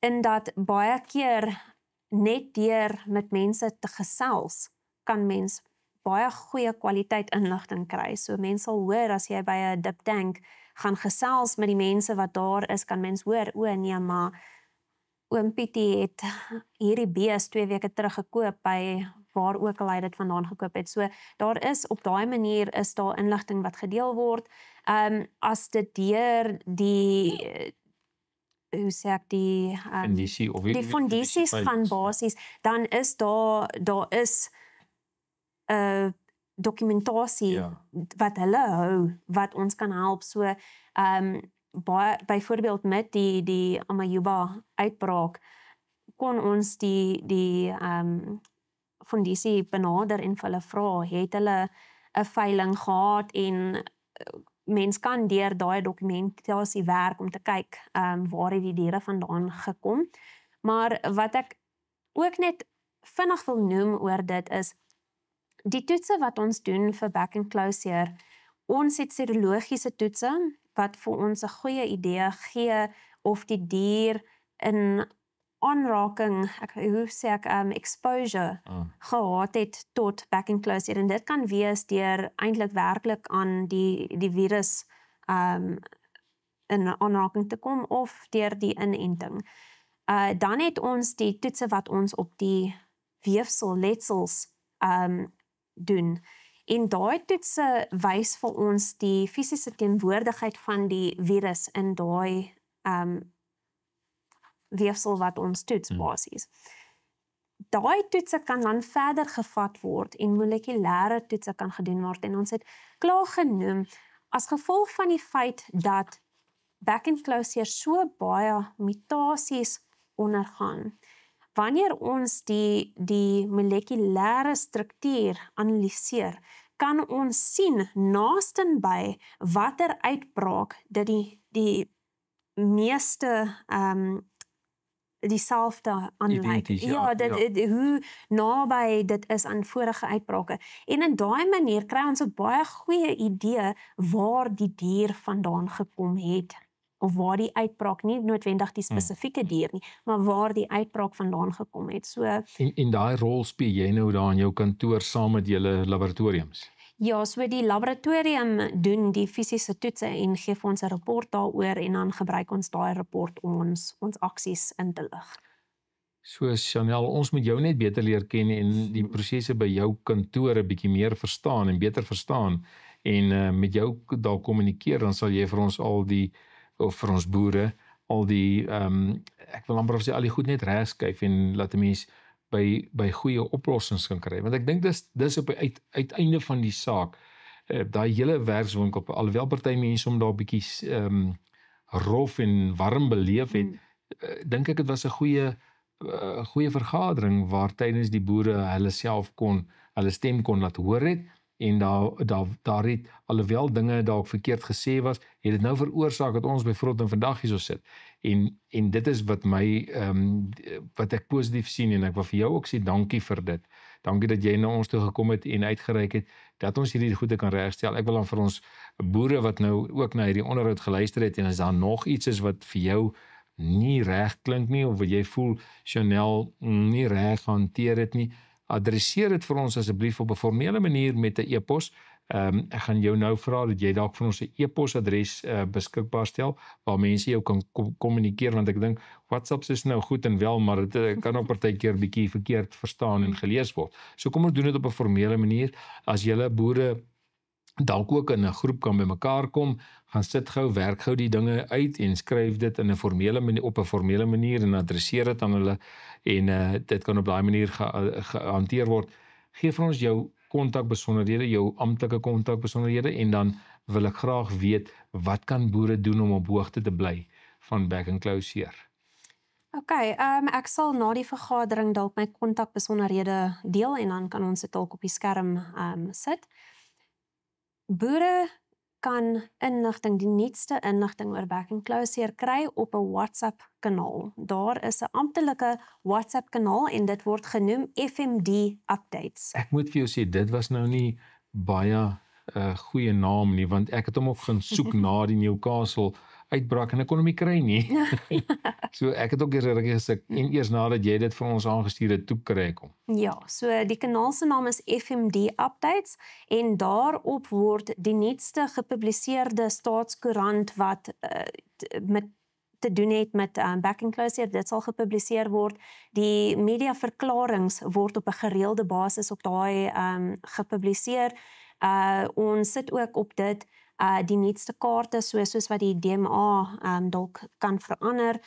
in dat baie keer net deur met mense te gesels kan mens baie goeie kwaliteit inligting kry. So mense sal hoor as jy by 'n diptank gaan gesels met die mense wat daar is, kan mens hoor, nee, maar oom Pietie het hierdie bees 2 weke terug gekoop by waar ook al hy dit vandaan gekoop het. So daar is op daai manier is daar inligting wat gedeel word. As dit deur die hoe sê ek die fondisies gaan basies, dan is daar is 'n dokumentasie wat hulle hou wat ons kan help. So byvoorbeeld met die amoeba uitbraak kon ons die fondisie benader en vir hulle vra, het hulle 'n veiling gehad, en mens kan deur daai dokumentasie werk om te kyk waar het die diere vandaan gekom. Maar wat ek ook net vinnig wil noem oor dit is, die toetse wat ons doen vir back and closure, ons het serologiese toetse wat vir ons 'n goeie idee gee of die dier in aanraking, exposure gehad het tot back and closure, en dit kan wees deur eintlik werklik aan die virus in aanraking te kom of deur die inenting. Dan het ons die toetse wat ons op die weefselletsels doen. En daai toetse wys vir ons die fisiese teenwoordigheid van die virus in daai weefsel wat ons toets basies. Daai toetse kan dan verder gevat word en molekulêre toetse kan gedoen word. En ons het klaar genoem, as gevolg van die feit dat Berkenklausier so baie mutasies ondergaan, wanneer ons die molekulêre struktuur analiseer, kan ons sien naastenby watter uitbraak dat die meeste dieselfde aanlyk. Hoe naby dit is aan vorige uitbrake. En in daai manier kry ons 'n baie goeie idee waar die dier vandaan gekom het, of waar die uitbraak, nie noodwendig die spesifieke dier nie, maar waar die uitbraak vandaan gekom het. So, en daai rol speel jy nou daar in jou kantoor saam met julle laboratoriums? Ja, so die laboratorium doen die fisiese toetse en gee vir ons 'n rapport daaroor en dan gebruik ons daai rapport om ons aksies in te lig. So Chanel, ons moet jou net beter leer ken en die prosesse by jou kantoor 'n bietjie meer verstaan en beter verstaan en met jou daar kommunikeer, dan sal jy vir ons vir ons boere al die ek wil amper sê al die goed net regskuif en laat 'n mens by goeie oplossings kan kry. Want ek dink dis op die uiteinde van die saak, daai hele werkswinkel, alhoewel party mense om daar bietjie rof en warm beleef het, dink ek dit was 'n goeie vergadering waar tydens die boere hulle stem kon laat hoor het, en daar het, alhoewel dinge dalk verkeerd gesê was, het dit nou veroorsaak dat ons byvoorbeeld vandag hierso sit. En dit is wat my, wat ek positief sien, en ek wil vir jou ook sê, dankie vir dit. Dankie dat jy na ons toe gekom het en uitgereik het, dat ons hierdie goede kan regstel. Ek wil dan vir ons boere wat nou ook na hierdie onderhoud geluister het, en as daar nog iets is wat vir jou nie reg klink nie, of wat jy voel, Chanel, nie reg hanteer het nie, adresseer dit vir ons asseblief op 'n formele manier met 'n e-pos. Ek gaan jou nou vra dat jy dalk vir ons 'n e-posadres beskikbaar stel, waar mense jou kan kommunikeer, want ek dink WhatsApp is nou goed en wel, maar dit kan ook partykeer bietjie verkeerd verstaan en gelees word. So kom ons doen dit op 'n formele manier. As julle boere dalk ook in 'n groep kan bymekaar kom, gaan sit gou, werk gou die dinge uit en skryf dit in 'n formele manier en adresseer dit aan hulle, en dit kan op daai manier gehanteer word. Geef vir ons jou kontakbesonderhede, jou amptelike kontakbesonderhede, en dan wil ek graag weet, wat kan boere doen om op hoogte te bly van Berkenklausier? Okay, ek sal na die vergadering dalk my kontakbesonderhede deel en dan kan ons dit dalk op die skerm sit. Boere kan inligting, die nuutste inligting oor Berkenklausier kry op 'n WhatsApp kanaal. Daar is 'n amptelike WhatsApp kanaal en dit word genoem FMD Updates. Ek moet vir jou sê, dit was nou nie baie goeie naam nie, want ek het hom ook gaan soek na die Newcastle uitbraak en ek kon hom nie kry nie. So ek het ook eers rukkie gesuk, en eers nadat jy dit vir ons aangestuur het, toe kry ek hom. Ja, so die kanaal se naam is FMD Updates en daarop word die nuutste gepubliseerde staatskoerant wat te doen het met Berkenklausier, dit sal gepubliseer word. Die mediaverklarings word op 'n gereelde basis op daai gepubliseer. Ons sit ook op dit die nuutste kaarte, soos wat die DMA dalk kan verander,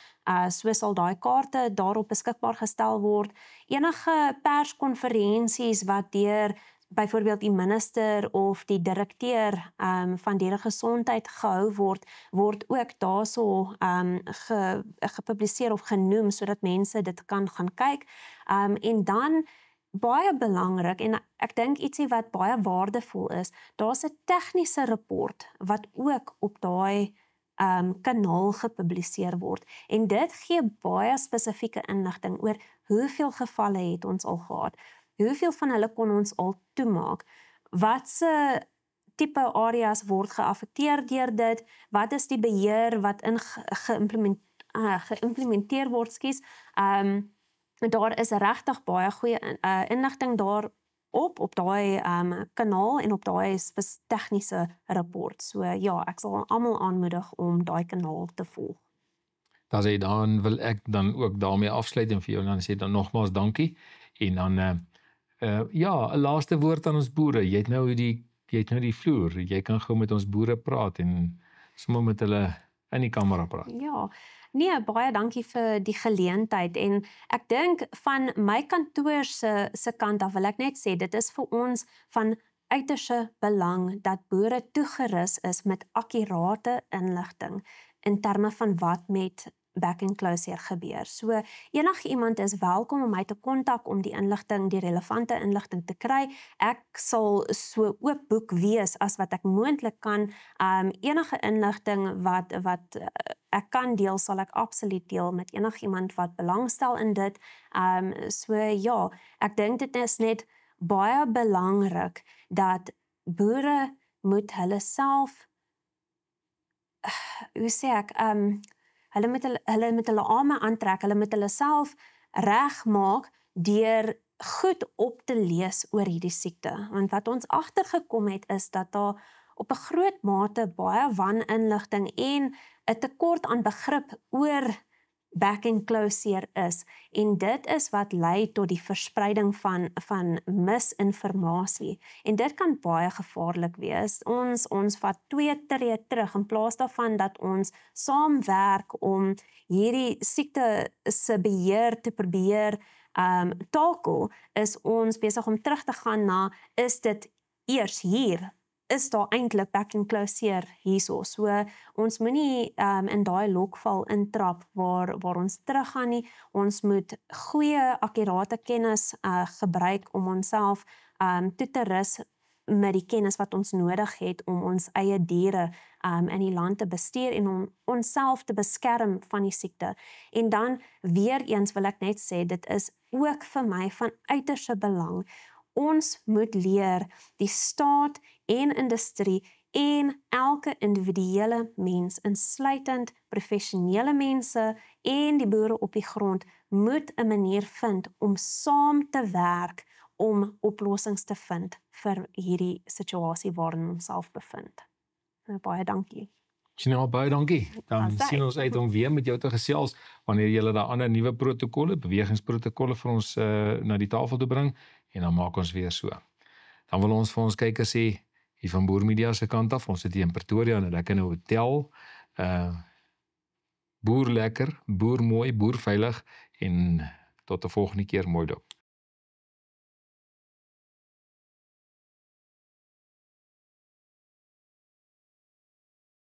so sal daai kaarte daarop beskikbaar gestel word. Enige perskonferensies wat deur byvoorbeeld die minister of die direkteur van dieregesondheid gehou word ook daarso gepubliseer of genoem, sodat mense dit kan gaan kyk. En dan baie belangrik, en ek dink ietsie wat baie waardevol is, daar's 'n tegniese rapport wat ook op daai kanaal gepubliseer word. En dit gee baie spesifieke inligting oor hoeveel gevalle het ons al gehad, hoeveel van hulle kon ons al toemaak, watse tipe areas word geaffekteer deur dit, wat is die beheer wat geïmplementeer word, daar is regtig baie goeie inligting daarop, op daai kanaal en op daai tegniese rapport. So ja, ek sal almal aanmoedig om daai kanaal te volg. Dan sê dan wil ek dan ook daarmee afsluit en vir jou dan sê dan nogmaals dankie en dan ja, 'n laaste woord aan ons boere. Jy het nou die vloer. Jy kan gou met ons boere praat en sommer met hulle in die kamera praat. Ja, nee, baie dankie vir die geleentheid en ek dink van my kantoor se kant af wil ek net sê dit is vir ons van uiterste belang dat boere toegerus is met akkurate inligting in terme van wat met back enclosure gebeur. So enigiemand is welkom om my te kontak om die inligting, die relevante inligting te kry. Ek sal so oop boek wees as wat ek moontlik kan. Enige inligting wat ek kan deel, sal ek absoluut deel met enigiemand wat belangstel in dit. So ja, ek dink dit is net baie belangrik dat boere moet hulle self, hoe sê ek, hulle met hulle arme aantrek, hulle met hulle self regmaak deur goed op te lees oor hierdie siekte. Want wat ons agtergekom het is dat daar op 'n groot mate baie waninligting en 'n tekort aan begrip oor back enclosure is. En dit is wat lei tot die verspreiding van misinformasie. En dit kan baie gevaarlik wees. Ons vat 2 tree terug in plaas daarvan dat ons saamwerk om hierdie siekte se beheer te probeer takel, is ons besig om terug te gaan na, is dit eers hier? Is daar eintlik back enclosure hierso? So ons moenie in daai lokval intrap waar ons teruggaan nie. Ons moet goeie akkurate kennis gebruik om onsself toe te rus met die kennis wat ons nodig het om ons eie diere in die land te bestuur en om onsself te beskerm van die siekte. En dan weer eens wil ek net sê, dit is ook vir my van uiterste belang. Ons moet leer die staat en industrie en elke individuele mens, insluitend professionele mense en die boere op die grond, moet 'n manier vind om saam te werk om oplossings te vind vir hierdie situasie waarin ons self bevind. Nou, baie dankie. Chanel, baie dankie. Dan sien ons uit om weer met jou te gesels wanneer jy daar ander nuwe protokolle, bewegingsprotokolle vir ons na die tafel toe bring en dan maak ons weer so. Dan wil ons vir ons kykers sê hier van Boer Media se kant af, ons sit hier in Pretoria in 'n lekker hotel. Boer lekker, boer mooi, boer veilig en tot 'n volgende keer, mooi dop.